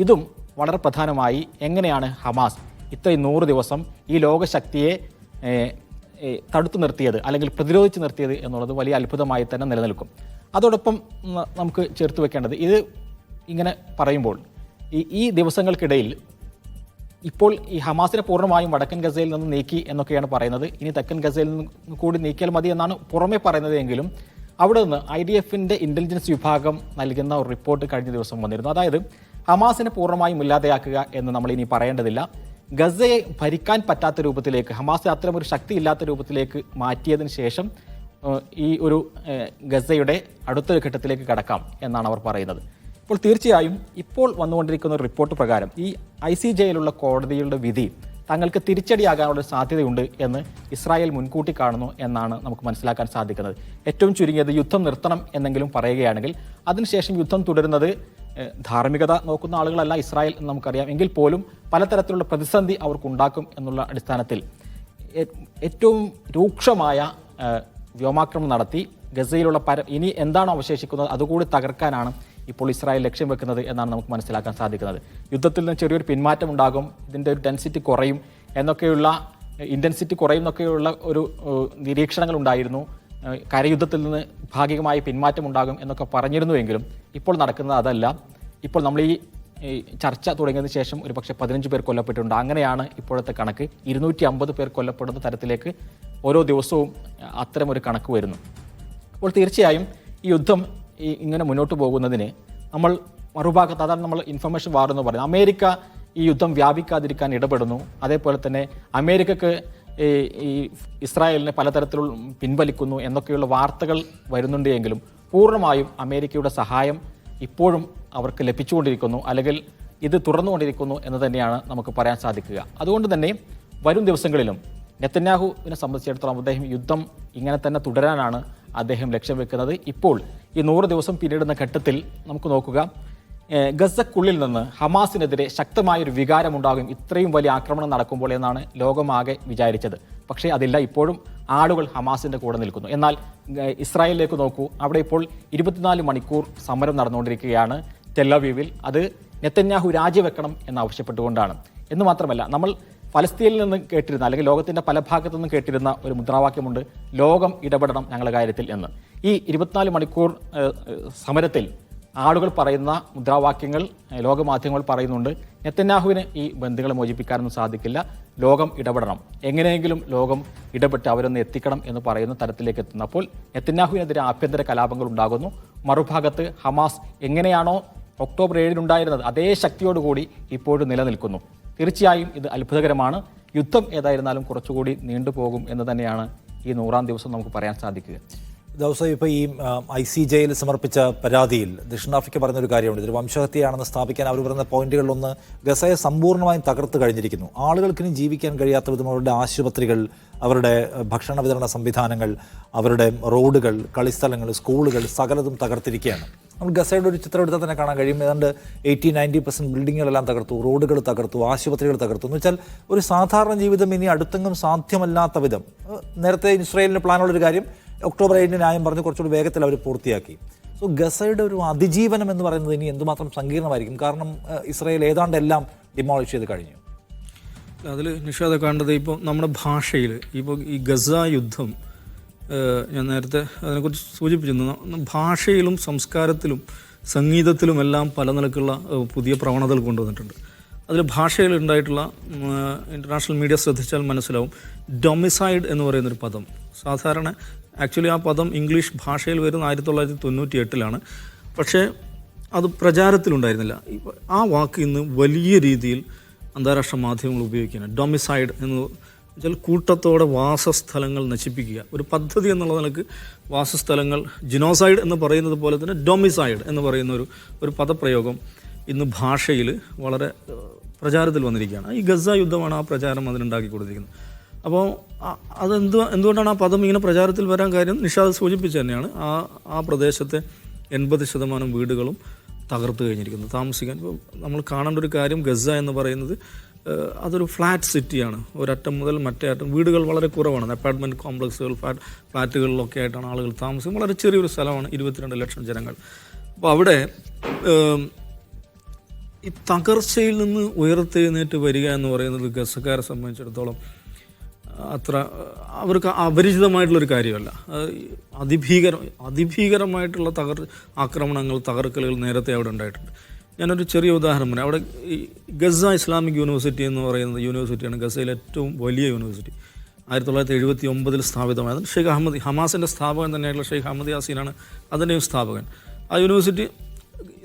ഇതും വളരെ പ്രധാനമായി എങ്ങനെയാണ് ഹമാസ് ഇത്രയും 100 ദിവസം ഈ ലോകശക്തിയെ തടുത്തു നിർത്തിയത് അല്ലെങ്കിൽ പ്രതിരോധിച്ച് നിർത്തിയത് എന്നുള്ളത് വലിയ അത്ഭുതമായി തന്നെ നിലനിൽക്കും. അതോടൊപ്പം നമുക്ക് ചേർത്ത് വെക്കേണ്ടത്, ഇത് ഇങ്ങനെ പറയുമ്പോൾ ഈ ദിവസങ്ങൾക്കിടയിൽ ഇപ്പോൾ ഈ ഹമാസിനെ പൂർണ്ണമായും വടക്കൻ ഗസയിൽ നിന്ന് നീക്കി എന്നൊക്കെയാണ് പറയുന്നത്. ഇനി തെക്കൻ ഗസയിൽ നിന്ന് കൂടി നീക്കിയാൽ മതി എന്നാണ് പുറമെ പറയുന്നത്. എങ്കിലും അവിടെ നിന്ന് IDFൻ്റെ ഇൻ്റലിജൻസ് വിഭാഗം നൽകുന്ന ഒരു റിപ്പോർട്ട് കഴിഞ്ഞ ദിവസം വന്നിരുന്നു. അതായത് ഹമാസിനെ പൂർണ്ണമായും ഇല്ലാതെയാക്കുക എന്ന് നമ്മൾ ഇനി പറയേണ്ടതില്ല, ഗസയെ ഭരിക്കാൻ പറ്റാത്ത രൂപത്തിലേക്ക്, ഹമാസിന് അത്തരം ഒരു ശക്തി ഇല്ലാത്ത രൂപത്തിലേക്ക് മാറ്റിയതിന് ശേഷം ഈ ഒരു ഗസയുടെ അടുത്തൊരു ഘട്ടത്തിലേക്ക് കടക്കാം എന്നാണ് അവർ പറയുന്നത്. ഇപ്പോൾ തീർച്ചയായും ഇപ്പോൾ വന്നുകൊണ്ടിരിക്കുന്ന ഒരു റിപ്പോർട്ട് പ്രകാരം ഈ ICJയിലുള്ള കോടതിയുടെ വിധി തങ്ങൾക്ക് തിരിച്ചടിയാകാനുള്ള സാധ്യതയുണ്ട് എന്ന് ഇസ്രായേൽ മുൻകൂട്ടി കാണുന്നു എന്നാണ് നമുക്ക് മനസ്സിലാക്കാൻ സാധിക്കുന്നത്. ഏറ്റവും ചുരുങ്ങിയത് യുദ്ധം നിർത്തണം എന്നെങ്കിലും പറയുകയാണെങ്കിൽ അതിനുശേഷം യുദ്ധം തുടരുന്നത് ധാർമ്മികത നോക്കുന്ന ആളുകളല്ല ഇസ്രായേൽ എന്ന് നമുക്കറിയാം. എങ്കിൽ പോലും പലതരത്തിലുള്ള പ്രതിസന്ധി അവർക്കുണ്ടാക്കും എന്നുള്ള അടിസ്ഥാനത്തിൽ ഏറ്റവും രൂക്ഷമായ വ്യോമാക്രമണം നടത്തി ഗസയിലുള്ള ഇനി എന്താണോ അവശേഷിക്കുന്നത് അതുകൂടി തകർക്കാനാണ് ഇപ്പോൾ ഇസ്രായേൽ ലക്ഷ്യം വെക്കുന്നത് എന്നാണ് നമുക്ക് മനസ്സിലാക്കാൻ സാധിക്കുന്നത്. യുദ്ധത്തിൽ നിന്ന് ചെറിയൊരു പിന്മാറ്റം ഉണ്ടാകും, ഇതിൻ്റെ ഒരു ഡെൻസിറ്റി കുറയും എന്നൊക്കെയുള്ള ഒരു നിരീക്ഷണങ്ങൾ ഉണ്ടായിരുന്നു. കരയുദ്ധത്തിൽ നിന്ന് ഭാഗികമായി പിന്മാറ്റം ഉണ്ടാകും എന്നൊക്കെ പറഞ്ഞിരുന്നുവെങ്കിലും ഇപ്പോൾ നടക്കുന്നത് അതല്ല. ഇപ്പോൾ നമ്മൾ ഈ ചർച്ച തുടങ്ങിയതിന് ശേഷം ഒരു പക്ഷേ 15 പേർ കൊല്ലപ്പെട്ടിട്ടുണ്ട്. അങ്ങനെയാണ് ഇപ്പോഴത്തെ കണക്ക്. 250 പേർ കൊല്ലപ്പെടുന്ന തരത്തിലേക്ക് ഓരോ ദിവസവും അത്തരം ഒരു കണക്ക് വരുന്നു. അപ്പോൾ തീർച്ചയായും ഈ യുദ്ധം ഇങ്ങനെ മുന്നോട്ട് പോകുന്നതിന് നമ്മൾ മറുഭാഗത്ത്, അതാണ് നമ്മൾ ഇൻഫർമേഷൻ വാർ എന്ന് പറയുന്നത്, അമേരിക്ക ഈ യുദ്ധം വ്യാപിക്കാതിരിക്കാൻ ഇടപെടുന്നു. അതേപോലെ തന്നെ അമേരിക്കക്ക് ഈ ഇസ്രായേലിനെ പലതരത്തിലുള്ള പിൻവലിക്കുന്നു എന്നൊക്കെയുള്ള വാർത്തകൾ വരുന്നുണ്ട്. എങ്കിലും പൂർണ്ണമായും അമേരിക്കയുടെ സഹായം ഇപ്പോഴും അവർക്ക് ലഭിച്ചുകൊണ്ടിരിക്കുന്നു, അല്ലെങ്കിൽ ഇത് തുറന്നുകൊണ്ടിരിക്കുന്നു എന്ന് തന്നെയാണ് നമുക്ക് പറയാൻ സാധിക്കുക. അതുകൊണ്ട് തന്നെ വരും ദിവസങ്ങളിലും നെതന്യാഹുവിനെ സംബന്ധിച്ചിടത്തോളം അദ്ദേഹം യുദ്ധം ഇങ്ങനെ തന്നെ തുടരാനാണ് അദ്ദേഹം ലക്ഷ്യം വെക്കുന്നത്. ഇപ്പോൾ ഈ 100 ദിവസം പിന്നിടുന്ന ഘട്ടത്തിൽ നമുക്ക് നോക്കുക, ഗസക്കുള്ളിൽ നിന്ന് ഹമാസിനെതിരെ ശക്തമായൊരു വികാരമുണ്ടാകും ഇത്രയും വലിയ ആക്രമണം നടക്കുമ്പോൾ എന്നാണ് ലോകമാകെ വിചാരിച്ചത്. പക്ഷേ അതില്ല. ഇപ്പോഴും ആളുകൾ ഹമാസിൻ്റെ കൂടെ നിൽക്കുന്നു. എന്നാൽ ഇസ്രായേലിലേക്ക് നോക്കൂ, അവിടെ ഇപ്പോൾ 24 മണിക്കൂർ സമരം നടന്നുകൊണ്ടിരിക്കുകയാണ് ടെൽ-അവീവിൽ. അത് നെതന്യാഹു രാജിവെക്കണം എന്നാവശ്യപ്പെട്ടുകൊണ്ടാണ്. എന്ന് മാത്രമല്ല, നമ്മൾ ഫലസ്തീനിൽ നിന്ന് കേട്ടിരുന്ന, അല്ലെങ്കിൽ ലോകത്തിൻ്റെ പല ഭാഗത്തു നിന്നും കേട്ടിരുന്ന ഒരു മുദ്രാവാക്യമുണ്ട്, ലോകം ഇടപെടണം ഞങ്ങളുടെ കാര്യത്തിൽ എന്ന്. ഈ 24 മണിക്കൂർ സമരത്തിൽ ആളുകൾ പറയുന്ന മുദ്രാവാക്യങ്ങൾ ലോകമാധ്യമങ്ങൾ പറയുന്നുണ്ട്. നെതന്യാഹുവിന് ഈ ബന്ദികളെ മോചിപ്പിക്കാനൊന്നും സാധിക്കില്ല, ലോകം ഇടപെടണം, എങ്ങനെയെങ്കിലും ലോകം ഇടപെട്ട് അവരൊന്ന് എത്തിക്കണം എന്ന് പറയുന്ന തരത്തിലേക്ക് എത്തുന്നു. അപ്പോൾ നെതന്യാഹുവിനെതിരെ ആഭ്യന്തര കലാപങ്ങൾ ഉണ്ടാകുന്നു. മറുഭാഗത്ത് ഹമാസ് എങ്ങനെയാണോ ഒക്ടോബർ 7 അതേ ശക്തിയോടുകൂടി ഇപ്പോഴും നിലനിൽക്കുന്നു. തീർച്ചയായും ഇത് അത്ഭുതകരമാണ്. യുദ്ധം ഏതായിരുന്നാലും കുറച്ചുകൂടി നീണ്ടുപോകും എന്ന് തന്നെയാണ് ഈ 100-ാം ദിവസം നമുക്ക് പറയാൻ സാധിക്കുക. ദിവസം ഇപ്പോൾ ഈ ICJയിൽ സമർപ്പിച്ച പരാതിയിൽ ദക്ഷിണാഫ്രിക്ക പറഞ്ഞൊരു കാര്യമുണ്ട്. ഇതൊരു വംശഹത്യയാണെന്ന് സ്ഥാപിക്കാൻ അവർ പറയുന്ന പോയിന്റുകളിലൊന്ന് ഗസയെ സമ്പൂർണ്ണമായും തകർത്ത് കഴിഞ്ഞിരിക്കുന്നു. ആളുകൾക്കിനി ജീവിക്കാൻ കഴിയാത്ത വിധം അവരുടെ ആശുപത്രികൾ, അവരുടെ ഭക്ഷണ വിതരണ സംവിധാനങ്ങൾ, അവരുടെ റോഡുകൾ, കളിസ്ഥലങ്ങൾ, സ്കൂളുകൾ സകലതും തകർത്തിരിക്കുകയാണ്. നമ്മൾ ഗസയുടെ ഒരു ചിത്രം എടുത്താൽ തന്നെ കാണാൻ കഴിയും. ഏതാണ്ട് 80-90% ബിൽഡിങ്ങുകളെല്ലാം തകർത്തു, റോഡുകൾ തകർത്തു, ആശുപത്രികൾ തകർത്തു. എന്ന് വെച്ചാൽ ഒരു സാധാരണ ജീവിതം ഇനി അടുത്തെങ്ങും സാധ്യമല്ലാത്ത വിധം. നേരത്തെ ഇസ്രായേലിന് പ്ലാനുള്ളൊരു കാര്യം ഒക്ടോബർ 7 ന്യായം പറഞ്ഞ് കുറച്ചുകൂടി വേഗത്തിൽ അവർ പൂർത്തിയാക്കി. സോ ഗസയുടെ ഒരു അതിജീവനം എന്ന് പറയുന്നത് ഇനി എന്തുമാത്രം സങ്കീർണമായിരിക്കും. കാരണം ഇസ്രായേൽ ഏതാണ്ട് എല്ലാം ഡിമോളിഷ് ചെയ്ത് കഴിഞ്ഞു. അതിൽ നിഷാദ കാണേണ്ടത് ഇപ്പോൾ നമ്മുടെ ഭാഷയിൽ ഇപ്പോൾ ഈ ഗസ യുദ്ധം, ഞാൻ നേരത്തെ അതിനെക്കുറിച്ച് സൂചിപ്പിച്ചിരുന്നു, ഭാഷയിലും സംസ്കാരത്തിലും സംഗീതത്തിലുമെല്ലാം പല നിലക്കുള്ള പുതിയ പ്രവണതകൾ കൊണ്ടുവന്നിട്ടുണ്ട്. അതിൽ ഭാഷയിൽ ഉണ്ടായിട്ടുള്ള ഇൻ്റർനാഷണൽ മീഡിയ ശ്രദ്ധിച്ചാൽ മനസ്സിലാവും, ഡൊമിസൈഡ് എന്ന് പറയുന്നൊരു പദം. സാധാരണ ആക്ച്വലി ആ പദം ഇംഗ്ലീഷ് ഭാഷയിൽ വരുന്ന 1998-ലാണ്. പക്ഷേ അത് പ്രചാരത്തിലുണ്ടായിരുന്നില്ല. ആ വാക്ക് ഇന്ന് വലിയ രീതിയിൽ അന്താരാഷ്ട്ര മാധ്യമങ്ങൾ ഉപയോഗിക്കുകയാണ്. ഡൊമിസൈഡ് എന്ന് വെച്ചാൽ കൂട്ടത്തോടെ വാസസ്ഥലങ്ങൾ നശിപ്പിക്കുക. ഒരു പദ്ധതി എന്നുള്ള നിലക്ക് വാസസ്ഥലങ്ങൾ, ജിനോസൈഡ് എന്ന് പറയുന്നത് പോലെ തന്നെ ഡൊമിസൈഡ് എന്ന് പറയുന്ന ഒരു പദപ്രയോഗം ഇന്ന് ഭാഷയിൽ വളരെ പ്രചാരത്തിൽ വന്നിരിക്കുകയാണ്. ഈ ഗസ യുദ്ധമാണ് ആ പ്രചാരം അതിനുണ്ടാക്കി കൊടുത്തിരിക്കുന്നത്. അപ്പോൾ എന്തുകൊണ്ടാണ് ആ പദം ഇങ്ങനെ പ്രചാരത്തിൽ വരാൻ കാര്യം നിഷാദ് സൂചിപ്പിച്ച് തന്നെയാണ്. ആ പ്രദേശത്തെ 80% വീടുകളും തകർത്ത് കഴിഞ്ഞിരിക്കുന്നു. താമസിക്കാൻ ഇപ്പോൾ നമ്മൾ കാണേണ്ട ഒരു കാര്യം, ഗസ എന്ന് പറയുന്നത് അതൊരു ഫ്ലാറ്റ് സിറ്റിയാണ്. ഒരറ്റം മുതൽ മറ്റേ അറ്റം വീടുകൾ വളരെ കുറവാണ്. അപ്പാർട്ട്മെൻറ്റ് കോംപ്ലക്സുകൾ, ഫ്ലാറ്റുകളിലൊക്കെ ആയിട്ടാണ് ആളുകൾ താമസിക്കുന്നത്. വളരെ ചെറിയൊരു സ്ഥലമാണ്, 22 ലക്ഷം ജനങ്ങൾ. അപ്പോൾ അവിടെ ഈ തകർച്ചയിൽ നിന്ന് ഉയർത്തെഴുന്നേറ്റ് വരിക എന്ന് പറയുന്നത് ഗസക്കാരെ സംബന്ധിച്ചിടത്തോളം അത്ര അവർക്ക് അപരിചിതമായിട്ടുള്ളൊരു കാര്യമല്ല. അതിഭീകരമായിട്ടുള്ള ആക്രമണങ്ങൾ, തകർക്കലുകൾ നേരത്തെ അവിടെ ഉണ്ടായിട്ടുണ്ട്. ഞാനൊരു ചെറിയ ഉദാഹരണം പറയാം. അവിടെ ഈ ഗസ ഇസ്ലാമിക് യൂണിവേഴ്സിറ്റി എന്ന് പറയുന്നത് യൂണിവേഴ്സിറ്റിയാണ് ഗസയിലെ ഏറ്റവും വലിയ യൂണിവേഴ്സിറ്റി. 1979 സ്ഥാപിതമായത്. ഷെയ്ഖ് അഹമ്മദ്, ഹമാസിൻ്റെ സ്ഥാപകൻ തന്നെയായിട്ടുള്ള ഷെയ്ഖ് അഹമ്മദ് യാസീനാണ് അതിൻ്റെയും സ്ഥാപകൻ. ആ യൂണിവേഴ്സിറ്റി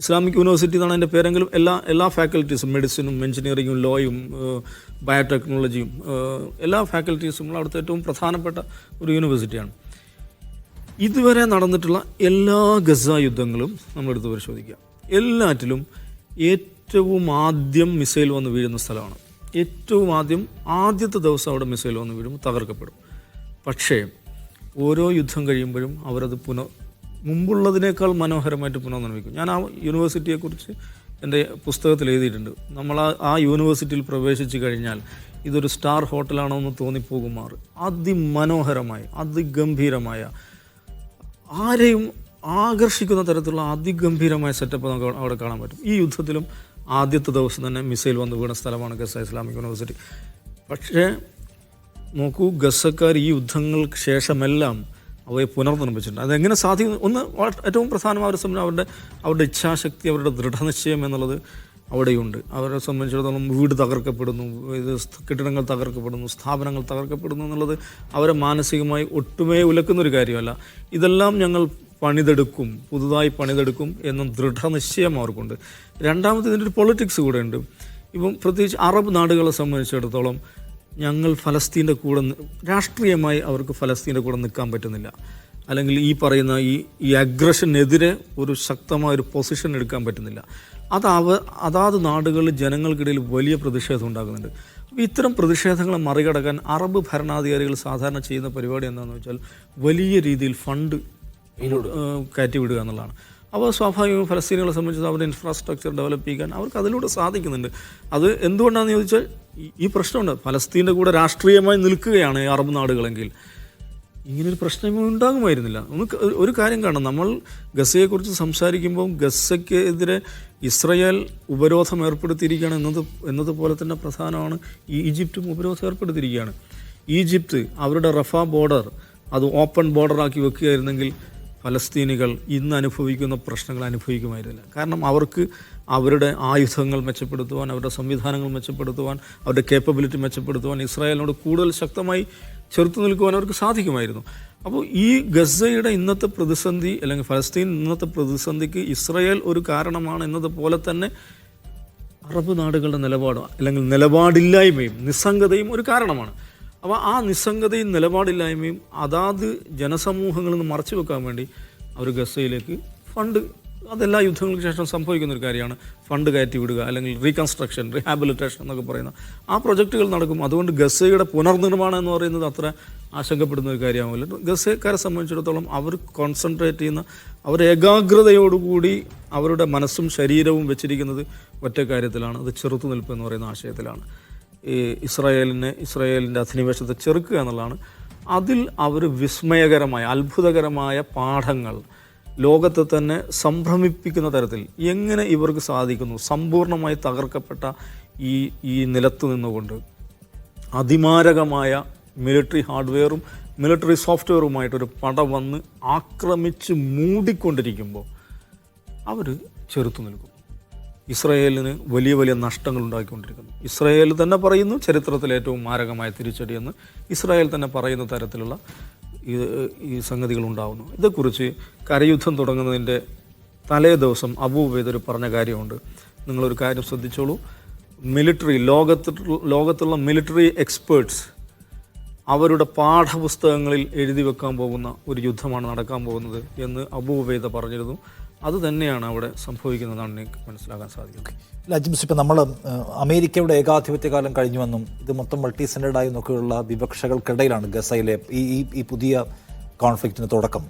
ഇസ്ലാമിക് യൂണിവേഴ്സിറ്റി എന്നാണ് അതിൻ്റെ പേരെങ്കിലും എല്ലാ ഫാക്കൽറ്റീസും, മെഡിസിനും എഞ്ചിനീയറിങ്ങും ലോയും ബയോടെക്നോളജിയും എല്ലാ ഫാക്കൽറ്റീസും അവിടുത്തെ ഏറ്റവും പ്രധാനപ്പെട്ട ഒരു യൂണിവേഴ്സിറ്റിയാണ്. ഇതുവരെ നടന്നിട്ടുള്ള എല്ലാ ഗസ യുദ്ധങ്ങളും നമ്മളെടുത്ത് പരിശോധിക്കുക. എല്ലാറ്റിലും ഏറ്റവും ആദ്യം മിസൈൽ വന്ന് വീഴുന്ന സ്ഥലമാണ്. ഏറ്റവും ആദ്യത്തെ ദിവസം അവിടെ മിസൈൽ വന്ന് വീഴുമ്പോൾ തകർക്കപ്പെടും. പക്ഷേ ഓരോ യുദ്ധം കഴിയുമ്പോഴും അവരത് മുമ്പുള്ളതിനേക്കാൾ മനോഹരമായിട്ട് പുനർനിർമ്മിക്കും. ഞാൻ ആ യൂണിവേഴ്സിറ്റിയെക്കുറിച്ച് എൻ്റെ പുസ്തകത്തിൽ എഴുതിയിട്ടുണ്ട്. നമ്മൾ ആ യൂണിവേഴ്സിറ്റിയിൽ പ്രവേശിച്ചു കഴിഞ്ഞാൽ ഇതൊരു സ്റ്റാർ ഹോട്ടലാണോ എന്ന് തോന്നിപ്പോകുമാർ അതിമനോഹരമായ, അതിഗംഭീരമായ, ആരെയും ആകർഷിക്കുന്ന തരത്തിലുള്ള അതിഗംഭീരമായ സെറ്റപ്പ് നമുക്ക് അവിടെ കാണാൻ പറ്റും. ഈ യുദ്ധത്തിലും ആദ്യത്തെ ദിവസം തന്നെ മിസൈൽ വന്ന് വീണ സ്ഥലമാണ് ഗസ ഇസ്ലാമിക് യൂണിവേഴ്സിറ്റി. പക്ഷേ നോക്കൂ, ഗസക്കാർ ഈ യുദ്ധങ്ങൾക്ക് ശേഷമെല്ലാം അവയെ പുനർനിർമ്മിച്ചിട്ടുണ്ട്. അതെങ്ങനെ സാധിക്കും? ഒന്ന് ഏറ്റവും പ്രധാനമായ ഒരു സംബന്ധം അവരുടെ ഇച്ഛാശക്തി, അവരുടെ ദൃഢനിശ്ചയം എന്നുള്ളത് അവിടെയുണ്ട്. അവരെ സംബന്ധിച്ചിടത്തോളം വീട് തകർക്കപ്പെടുന്നു, കെട്ടിടങ്ങൾ തകർക്കപ്പെടുന്നു, സ്ഥാപനങ്ങൾ തകർക്കപ്പെടുന്നു എന്നുള്ളത് അവരെ മാനസികമായി ഒട്ടുമേ ഉലക്കുന്നൊരു കാര്യമല്ല. ഇതെല്ലാം ഞങ്ങൾ പണിതെടുക്കും, പുതുതായി പണിതെടുക്കും എന്ന ദൃഢനിശ്ചയം അവർക്കുണ്ട്. രണ്ടാമത് ഇതിൻ്റെ ഒരു പൊളിറ്റിക്സ് കൂടെ ഉണ്ട്. ഇപ്പം പ്രത്യേകിച്ച് അറബ് നാടുകളെ സംബന്ധിച്ചിടത്തോളം ഞങ്ങൾ ഫലസ്തീൻ്റെ കൂടെ, രാഷ്ട്രീയമായി അവർക്ക് ഫലസ്തീൻ്റെ കൂടെ നിൽക്കാൻ പറ്റുന്നില്ല, അല്ലെങ്കിൽ ഈ പറയുന്ന ഈ അഗ്രഷനെതിരെ ഒരു ശക്തമായൊരു പൊസിഷൻ എടുക്കാൻ പറ്റുന്നില്ല. അതാത് നാടുകളിൽ ജനങ്ങൾക്കിടയിൽ വലിയ പ്രതിഷേധം ഉണ്ടാകുന്നുണ്ട്. അപ്പോൾ ഇത്തരം പ്രതിഷേധങ്ങളെ മറികടക്കാൻ അറബ് ഭരണാധികാരികൾ സാധാരണ ചെയ്യുന്ന പരിപാടി എന്താണെന്ന് വെച്ചാൽ വലിയ രീതിയിൽ ഫണ്ട് കയറ്റിവിടുക എന്നുള്ളതാണ്. അപ്പോൾ സ്വാഭാവികവും ഫലസ്തീനുകളെ സംബന്ധിച്ച് അവരുടെ ഇൻഫ്രാസ്ട്രക്ചർ ഡെവലപ്പ് ചെയ്യാൻ അവർക്ക് അതിലൂടെ സാധിക്കുന്നുണ്ട്. അത് എന്തുകൊണ്ടാണെന്ന് ചോദിച്ചാൽ ഈ പ്രശ്നമുണ്ട്. ഫലസ്തീൻ്റെ കൂടെ രാഷ്ട്രീയമായി നിൽക്കുകയാണ് അറബ് നാടുകളെങ്കിൽ ഇങ്ങനൊരു പ്രശ്നം ഉണ്ടാകുമായിരുന്നില്ല. നമുക്ക് ഒരു കാര്യം കാണാം, നമ്മൾ ഗസയെക്കുറിച്ച് സംസാരിക്കുമ്പോൾ ഗസയ്ക്കെതിരെ ഇസ്രയേൽ ഉപരോധം ഏർപ്പെടുത്തിയിരിക്കുകയാണ് എന്നതുപോലെ തന്നെ പ്രധാനമാണ് ഈജിപ്തും ഉപരോധം ഏർപ്പെടുത്തിയിരിക്കുകയാണ്. ഈജിപ്ത് അവരുടെ റഫ ബോർഡർ അത് ഓപ്പൺ ബോർഡറാക്കി വെക്കുകയായിരുന്നെങ്കിൽ ഫലസ്തീനികൾ ഇന്ന് അനുഭവിക്കുന്ന പ്രശ്നങ്ങൾ അനുഭവിക്കുമായിരുന്നില്ല. കാരണം അവർക്ക് അവരുടെ ആയുധങ്ങൾ മെച്ചപ്പെടുത്തുവാൻ, അവരുടെ സംവിധാനങ്ങൾ മെച്ചപ്പെടുത്തുവാൻ, അവരുടെ കേപ്പബിലിറ്റി മെച്ചപ്പെടുത്തുവാൻ ഇസ്രായേലിനോട് കൂടുതൽ ശക്തമായി ചെറുത്തു നിൽക്കുവാൻ അവർക്ക് സാധിക്കുമായിരുന്നു. അപ്പോൾ ഈ ഗസയുടെ ഇന്നത്തെ പ്രതിസന്ധി, അല്ലെങ്കിൽ ഫലസ്തീൻ ഇന്നത്തെ പ്രതിസന്ധിക്ക് ഇസ്രായേൽ ഒരു കാരണമാണ് എന്നതുപോലെ തന്നെ അറബ് നാടുകളുടെ നിലപാടോ അല്ലെങ്കിൽ നിലപാടില്ലായ്മയും നിസ്സംഗതയും ഒരു കാരണമാണ്. അപ്പോൾ ആ നിസ്സംഗതയും നിലപാടില്ലായ്മയും അതാത് ജനസമൂഹങ്ങളിൽ നിന്ന് മറച്ചു വെക്കാൻ വേണ്ടി അവർ ഗസയിലേക്ക് ഫണ്ട്, അതെല്ലാ യുദ്ധങ്ങൾക്ക് ശേഷം സംഭവിക്കുന്ന ഒരു കാര്യമാണ്, ഫണ്ട് കയറ്റി വിടുക അല്ലെങ്കിൽ റീകൺസ്ട്രക്ഷൻ, റീഹാബിലിറ്റേഷൻ എന്നൊക്കെ പറയുന്ന ആ പ്രൊജക്റ്റുകൾ നടക്കും. അതുകൊണ്ട് ഗസയുടെ പുനർനിർമ്മാണം എന്ന് പറയുന്നത് അത്ര ആശങ്കപ്പെടുന്ന ഒരു കാര്യമാവില്ല. ഗസക്കാരെ സംബന്ധിച്ചിടത്തോളം അവർ കോൺസെൻട്രേറ്റ് ചെയ്യുന്ന, അവർ ഏകാഗ്രതയോടുകൂടി അവരുടെ മനസ്സും ശരീരവും വെച്ചിരിക്കുന്നത് ഒറ്റ കാര്യത്തിലാണ്, അത് ചെറുത്തുനിൽപ്പ് എന്ന് പറയുന്ന ആശയത്തിലാണ്. ഈ ഇസ്രായേലിൻ്റെ അധിനിവേശത്തെ ചെറുക്കുക എന്നുള്ളതാണ്. അതിൽ അവർ വിസ്മയകരമായ, അത്ഭുതകരമായ പാഠങ്ങൾ, ലോകത്തെ തന്നെ സംഭ്രമിപ്പിക്കുന്ന തരത്തിൽ എങ്ങനെ ഇവർക്ക് സാധിക്കുന്നു, സമ്പൂർണ്ണമായി തകർക്കപ്പെട്ട ഈ നിലത്ത് നിന്നുകൊണ്ട് അതിമാരകമായ മിലിറ്ററി ഹാർഡ്വെയറും മിലിറ്ററി സോഫ്റ്റ്വെയറുമായിട്ടൊരു പട വന്ന് ആക്രമിച്ച് മൂടിക്കൊണ്ടിരിക്കുമ്പോൾ അവർ ചെറുത്തു നിൽക്കും. ഇസ്രായേലിന് വലിയ വലിയ നഷ്ടങ്ങൾ ഉണ്ടാക്കിക്കൊണ്ടിരിക്കുന്നു. ഇസ്രായേൽ തന്നെ പറയുന്നു ചരിത്രത്തിലെ ഏറ്റവും മാരകമായ തിരിച്ചടിയെന്ന് ഇസ്രായേൽ തന്നെ പറയുന്ന തരത്തിലുള്ള ഈ സംഗതികൾ ഉണ്ടാകുന്നു. ഇതേക്കുറിച്ച് കരയുദ്ധം തുടങ്ങുന്നതിൻ്റെ തലേ ദിവസം അബൂ ഉബൈദ പറഞ്ഞ കാര്യമുണ്ട്. നിങ്ങളൊരു കാര്യം ശ്രദ്ധിച്ചോളൂ. ലോകത്തുള്ള മിലിറ്ററി എക്സ്പേർട്സ് അവരുടെ പാഠപുസ്തകങ്ങളിൽ എഴുതി വെക്കാൻ പോകുന്ന ഒരു യുദ്ധമാണ് നടക്കാൻ പോകുന്നത് എന്ന് അബൂ ഉബൈദ പറഞ്ഞിരുന്നു. അത് തന്നെയാണ് അവിടെ സംഭവിക്കുന്നതാണ് എനിക്ക് മനസ്സിലാക്കാൻ സാധിക്കുന്നത്. അജിംസ്, ഇപ്പം നമ്മൾ അമേരിക്കയുടെ ഏകാധിപത്യകാലം കഴിഞ്ഞുവെന്നും ഇത് മൊത്തം മൾട്ടി സെൻറ്റേഡായി നോക്കിയുള്ള വിവക്ഷകൾക്കിടയിലാണ് ഗസയിലെ ഈ പുതിയ കോൺഫ്ലിക്റ്റിന് തുടക്കം.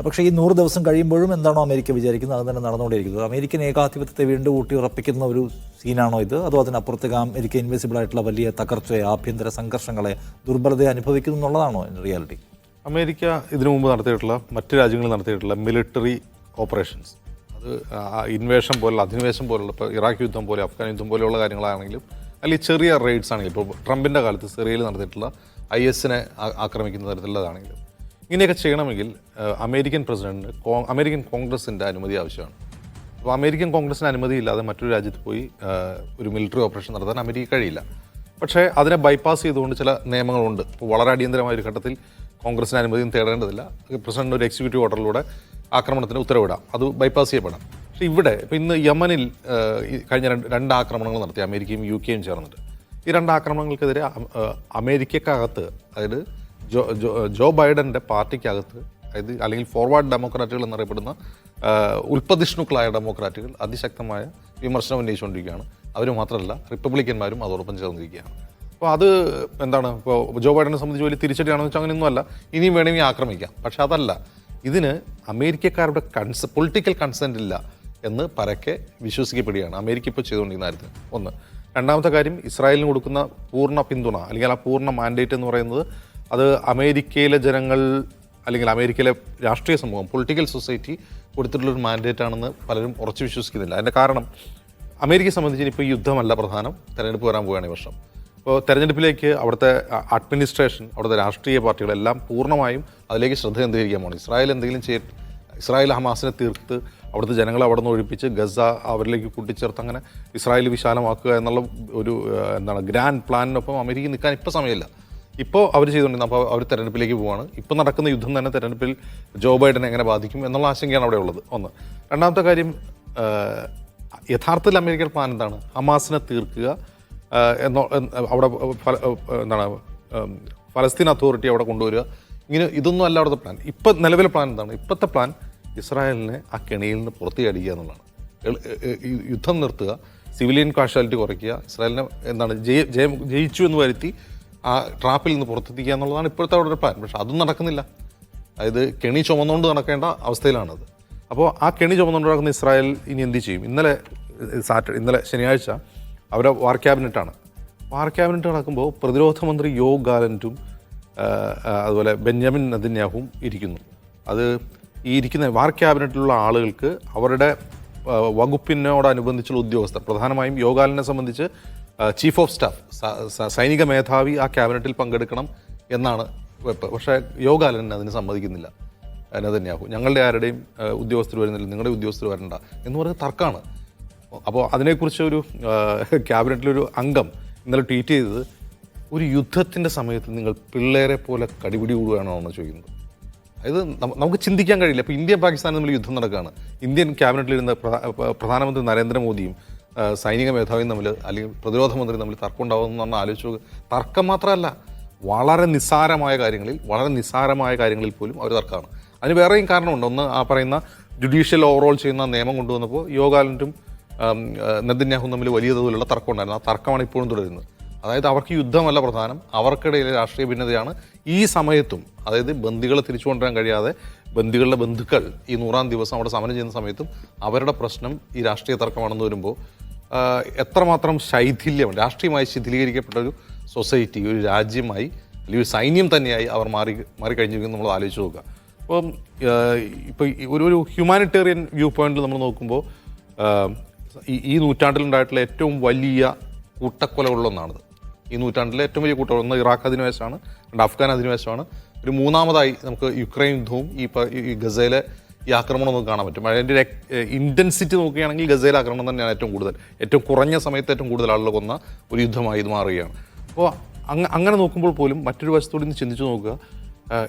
പക്ഷേ ഈ 100 ദിവസം കഴിയുമ്പോഴും എന്താണോ അമേരിക്ക വിചാരിക്കുന്നത് അത് തന്നെ നടന്നുകൊണ്ടിരിക്കുന്നത്. അമേരിക്കൻ ഏകാധിപത്യത്തെ വീണ്ടും ഊട്ടി ഉറപ്പിക്കുന്ന ഒരു സീനാണോ ഇത്? അതോ അതിനപ്പുറത്തേക്ക് അമേരിക്ക ഇൻവിസിബിളായിട്ടുള്ള വലിയ തകർച്ചയെ, ആഭ്യന്തര സംഘർഷങ്ങളെ, ദുർബലതയെ അനുഭവിക്കുന്നു എന്നുള്ളതാണോ റിയാലിറ്റി? അമേരിക്ക ഇതിനു മുമ്പ് നടത്തിയിട്ടുള്ള, മറ്റ് രാജ്യങ്ങളിൽ നടത്തിയിട്ടുള്ള മിലിറ്ററി ഓപ്പറേഷൻസ്, അത് ഇൻവേഷൻ പോലുള്ള, അധിനിവേശം പോലുള്ള, ഇപ്പോൾ ഇറാഖ് യുദ്ധം പോലെ, അഫ്ഗാൻ യുദ്ധം പോലെയുള്ള കാര്യങ്ങളാണെങ്കിലും, അല്ലെങ്കിൽ ചെറിയ റെയ്ഡ്സ് ആണെങ്കിലും, ഇപ്പോൾ ട്രംപിൻ്റെ കാലത്ത് സിറിയയിൽ നടത്തിയിട്ടുള്ള IS-നെ ആക്രമിക്കുന്ന തരത്തിലുള്ളതാണെങ്കിലും, ഇങ്ങനെയൊക്കെ ചെയ്യണമെങ്കിൽ അമേരിക്കൻ പ്രസിഡന്റിന് അമേരിക്കൻ കോൺഗ്രസിൻ്റെ അനുമതി ആവശ്യമാണ്. അപ്പോൾ അമേരിക്കൻ കോൺഗ്രസിന് അനുമതി ഇല്ലാതെ മറ്റൊരു രാജ്യത്ത് പോയി ഒരു മിലിറ്ററി ഓപ്പറേഷൻ നടത്താൻ അമേരിക്ക കഴിയില്ല. പക്ഷേ അതിനെ ബൈപ്പാസ് ചെയ്തുകൊണ്ട് ചില നിയമങ്ങളുണ്ട്. ഇപ്പോൾ വളരെ അടിയന്തരമായ ഒരു ഘട്ടത്തിൽ കോൺഗ്രസിന് അനുമതിയും തേടേണ്ടതില്ല. പ്രസിഡന്റ് ഒരു എക്സിക്യൂട്ടീവ് ഓർഡറിലൂടെ ആക്രമണത്തിന് ഉത്തരവിടാം, അത് ബൈപ്പാസ് ചെയ്യപ്പെടാം. പക്ഷേ ഇവിടെ ഇപ്പോൾ ഇന്ന് യമനിൽ കഴിഞ്ഞ രണ്ട് ആക്രമണങ്ങൾ നടത്തി അമേരിക്കയും UK ചേർന്നിട്ട്. ഈ 2 ആക്രമണങ്ങൾക്കെതിരെ അമേരിക്കക്കകത്ത്, അതായത് ജോ ബൈഡൻ്റെ പാർട്ടിക്കകത്ത്, അതായത് അല്ലെങ്കിൽ ഫോർവേഡ് ഡെമോക്രാറ്റുകൾ എന്നറിയപ്പെടുന്ന ഉൽപ്പതിഷ്ണുക്കളായ ഡെമോക്രാറ്റുകൾ അതിശക്തമായ വിമർശനം ഉന്നയിച്ചുകൊണ്ടിരിക്കുകയാണ്. അവർ മാത്രമല്ല, റിപ്പബ്ലിക്കന്മാരും അതോടൊപ്പം ചേർന്നിരിക്കുകയാണ്. അപ്പോൾ അത് എന്താണ്, ഇപ്പോൾ ജോ ബൈഡനെ സംബന്ധിച്ച് വലിയ തിരിച്ചടിയാണെന്ന് വെച്ചാൽ അങ്ങനെയൊന്നുമല്ല, ഇനിയും വേണമെങ്കിൽ ആക്രമിക്കാം. പക്ഷെ അതല്ല, ഇതിന് അമേരിക്കക്കാരുടെ പൊളിറ്റിക്കൽ കൺസെൻറ്റ് ഇല്ല എന്ന് പരക്കെ വിശ്വസിക്കപ്പെടുകയാണ് അമേരിക്ക ഇപ്പോൾ ചെയ്തുകൊണ്ടിരിക്കുന്ന കാര്യത്തിൽ. ഒന്ന്. രണ്ടാമത്തെ കാര്യം, ഇസ്രായേലിന് കൊടുക്കുന്ന പൂർണ്ണ പിന്തുണ അല്ലെങ്കിൽ ആ പൂർണ്ണ മാൻഡേറ്റ് എന്ന് പറയുന്നത് അത് അമേരിക്കയിലെ ജനങ്ങൾ അല്ലെങ്കിൽ അമേരിക്കയിലെ രാഷ്ട്രീയ സമൂഹം, പൊളിറ്റിക്കൽ സൊസൈറ്റി കൊടുത്തിട്ടുള്ളൊരു മാൻഡേറ്റ് ആണെന്ന് പലരും ഉറച്ചു വിശ്വസിക്കുന്നില്ല. അതിൻ്റെ കാരണം, അമേരിക്കയെ സംബന്ധിച്ച് ഇപ്പോൾ യുദ്ധമല്ല പ്രധാനം, തെരഞ്ഞെടുപ്പ് വരാൻ പോവുകയാണ് ഈ വർഷം. അപ്പോൾ തെരഞ്ഞെടുപ്പിലേക്ക് അവിടുത്തെ അഡ്മിനിസ്ട്രേഷൻ, അവിടുത്തെ രാഷ്ട്രീയ പാർട്ടികളെല്ലാം പൂർണ്ണമായും അതിലേക്ക് ശ്രദ്ധ കേന്ദ്രീകരിക്കാൻ പോകണം. ഇസ്രായേൽ എന്തെങ്കിലും ഇസ്രായേൽ ഹമാസിനെ തീർത്ത് അവിടുത്തെ ജനങ്ങളെ അവിടെ നിന്ന് ഒഴിപ്പിച്ച് ഗസ അവരിലേക്ക് കൂട്ടിച്ചേർത്ത് അങ്ങനെ ഇസ്രായേൽ വിശാലമാക്കുക എന്നുള്ള ഒരു ഗ്രാൻഡ് പ്ലാനിനൊപ്പം അമേരിക്ക നിൽക്കാൻ ഇപ്പോൾ സമയമില്ല. ഇപ്പോൾ അവർ ചെയ്തുകൊണ്ടിരുന്നത്, അപ്പോൾ അവർ തെരഞ്ഞെടുപ്പിലേക്ക് പോവുകയാണ്. ഇപ്പോൾ നടക്കുന്ന യുദ്ധം തന്നെ തെരഞ്ഞെടുപ്പിൽ ജോ ബൈഡനെ എങ്ങനെ ബാധിക്കും എന്നുള്ള ആശങ്കയാണ് അവിടെ ഉള്ളത്. ഒന്ന്. രണ്ടാമത്തെ കാര്യം, യഥാർത്ഥത്തിൽ അമേരിക്കയുടെ പ്ലാൻ എന്താണ്? ഹമാസിനെ തീർക്കുക, അവിടെ ഫലസ്തീൻ അതോറിറ്റി അവിടെ കൊണ്ടുവരിക, ഇങ്ങനെ ഇതൊന്നും അല്ല അവിടുത്തെ പ്ലാൻ. ഇപ്പം നിലവിലെ പ്ലാൻ എന്താണ്? ഇപ്പോഴത്തെ പ്ലാൻ ഇസ്രായേലിനെ ആ കെണിയിൽ നിന്ന് പുറത്തേക്ക് എന്നുള്ളതാണ്. യുദ്ധം നിർത്തുക, സിവിലിയൻ കാഷ്വാലിറ്റി കുറയ്ക്കുക, ഇസ്രായേലിനെ ജയിച്ചു എന്ന് വരുത്തി ആ ട്രാപ്പിൽ നിന്ന് പുറത്തെത്തിക്കുക എന്നുള്ളതാണ് ഇപ്പോഴത്തെ അവിടെ ഒരു പ്ലാൻ. പക്ഷെ അതും നടക്കുന്നില്ല. അതായത് കെണി ചുമന്നുകൊണ്ട് നടക്കേണ്ട അവസ്ഥയിലാണത്. അപ്പോൾ ആ കെണി ചുമന്നുകൊണ്ട് നടക്കുന്ന ഇസ്രായേൽ ഇനി എന്ത് ചെയ്യും? ഇന്നലെ ശനിയാഴ്ച അവരെ വാർ ക്യാബിനറ്റാണ്. വാർ ക്യാബിനറ്റ് നടക്കുമ്പോൾ പ്രതിരോധ മന്ത്രി യോവ് ഗാലന്റും അതുപോലെ ബെന്യാമിൻ നെതന്യാഹുവും ഇരിക്കുന്നു. അത് ഈ ഇരിക്കുന്ന വാർ ക്യാബിനറ്റിലുള്ള ആളുകൾക്ക് അവരുടെ വകുപ്പിനോടനുബന്ധിച്ചുള്ള ഉദ്യോഗസ്ഥർ, പ്രധാനമായും യോവ് ഗാലന്റിനെ സംബന്ധിച്ച് ചീഫ് ഓഫ് സ്റ്റാഫ്, സൈനിക മേധാവി ആ ക്യാബിനറ്റിൽ പങ്കെടുക്കണം എന്നാണ് വെപ്പ്. പക്ഷേ യോവ് ഗാലന്റ് അതിന് സമ്മതിക്കുന്നില്ല. നെതന്യാഹു ഞങ്ങളുടെ ആരുടെയും ഉദ്യോഗസ്ഥർ വരുന്നില്ല, നിങ്ങളുടെ ഉദ്യോഗസ്ഥർ വരണ്ട എന്ന് പറയുന്നത് തർക്കമാണ്. അപ്പോൾ അതിനെക്കുറിച്ച് ഒരു ക്യാബിനറ്റിലൊരു അംഗം ഇന്നലെ ട്വീറ്റ് ചെയ്തത്, ഒരു യുദ്ധത്തിൻ്റെ സമയത്ത് നിങ്ങൾ പിള്ളേരെ പോലെ കടിപിടി കൂടുകയാണോ എന്ന് ചോദിക്കുന്നത്. അതായത് നമുക്ക് ചിന്തിക്കാൻ കഴിയില്ല. ഇപ്പോൾ ഇന്ത്യ പാകിസ്ഥാൻ തമ്മിൽ യുദ്ധം നടക്കുകയാണ്. ഇന്ത്യൻ ക്യാബിനറ്റിലിരുന്ന പ്രധാനമന്ത്രി നരേന്ദ്രമോദിയും സൈനിക മേധാവിയും തമ്മിൽ അല്ലെങ്കിൽ പ്രതിരോധ മന്ത്രി തമ്മിൽ തർക്കം ഉണ്ടാകുമെന്ന് പറഞ്ഞാൽ ആലോചിച്ച് നോക്കുക. തർക്കം മാത്രമല്ല, വളരെ നിസ്സാരമായ കാര്യങ്ങളിൽ പോലും അവർ തർക്കമാണ്. അതിന് വേറെയും കാരണമുണ്ട്. ഒന്ന്, ആ പറയുന്ന ജുഡീഷ്യൽ ഓവറോൾ ചെയ്യുന്ന നിയമം കൊണ്ടുവന്നപ്പോൾ യോഗാലൻഡും നെതന്യാഹുവും തമ്മിൽ വലിയ തോതിലുള്ള തർക്കം ഉണ്ടായിരുന്നു. ആ തർക്കമാണ് ഇപ്പോഴും തുടരുന്നത്. അതായത് അവർക്ക് യുദ്ധമല്ല പ്രധാനം, അവർക്കിടയിലെ രാഷ്ട്രീയ ഭിന്നതയാണ് ഈ സമയത്തും. അതായത് ബന്ദികളെ തിരിച്ചു കൊണ്ടുവരാൻ കഴിയാതെ ബന്ദികളുടെ ബന്ധുക്കൾ ഈ 100-ാം ദിവസം അവിടെ സമരം ചെയ്യുന്ന സമയത്തും അവരുടെ പ്രശ്നം ഈ രാഷ്ട്രീയ തർക്കമാണെന്ന് വരുമ്പോൾ എത്രമാത്രം ശൈഥില്യമാണ്, രാഷ്ട്രീയമായി ശിഥിലീകരിക്കപ്പെട്ട ഒരു സൊസൈറ്റി, ഒരു രാജ്യമായി അല്ലെങ്കിൽ ഒരു സൈന്യം തന്നെയായി അവർ മാറിക്കഴിഞ്ഞിരിക്കുന്നു നമ്മൾ ആലോചിച്ച് നോക്കുക. അപ്പം ഇപ്പോൾ ഒരു ഹ്യൂമാനിറ്റേറിയൻ വ്യൂ പോയിന്റിൽ നമ്മൾ നോക്കുമ്പോൾ ഈ നൂറ്റാണ്ടിലുണ്ടായിട്ടുള്ള ഏറ്റവും വലിയ കൂട്ടക്കൊലകളിലൊന്നാണിത്. ഈ നൂറ്റാണ്ടിലെ ഏറ്റവും വലിയ കൂട്ടക്കൊല, ഒന്ന് ഇറാഖ് അധിനിവേശമാണ്, രണ്ട് അഫ്ഗാൻ അധിനിവേശമാണ്, ഒരു മൂന്നാമതായി നമുക്ക് യുക്രൈൻ യുദ്ധവും ഈ ഗസയിലെ ഈ ആക്രമണം നമുക്ക് കാണാൻ പറ്റും. അതിൻ്റെ ഒരു ഇൻറ്റൻസിറ്റി നോക്കുകയാണെങ്കിൽ ഗസയിലെ ആക്രമണം തന്നെയാണ് ഏറ്റവും കുറഞ്ഞ സമയത്ത് ഏറ്റവും കൂടുതൽ ആളുകൾ കൊന്ന ഒരു യുദ്ധമായി ഇത് മാറുകയാണ്. അപ്പോൾ അങ്ങനെ നോക്കുമ്പോൾ പോലും മറ്റൊരു വശത്തോട് നിന്ന് ചിന്തിച്ചു നോക്കുക,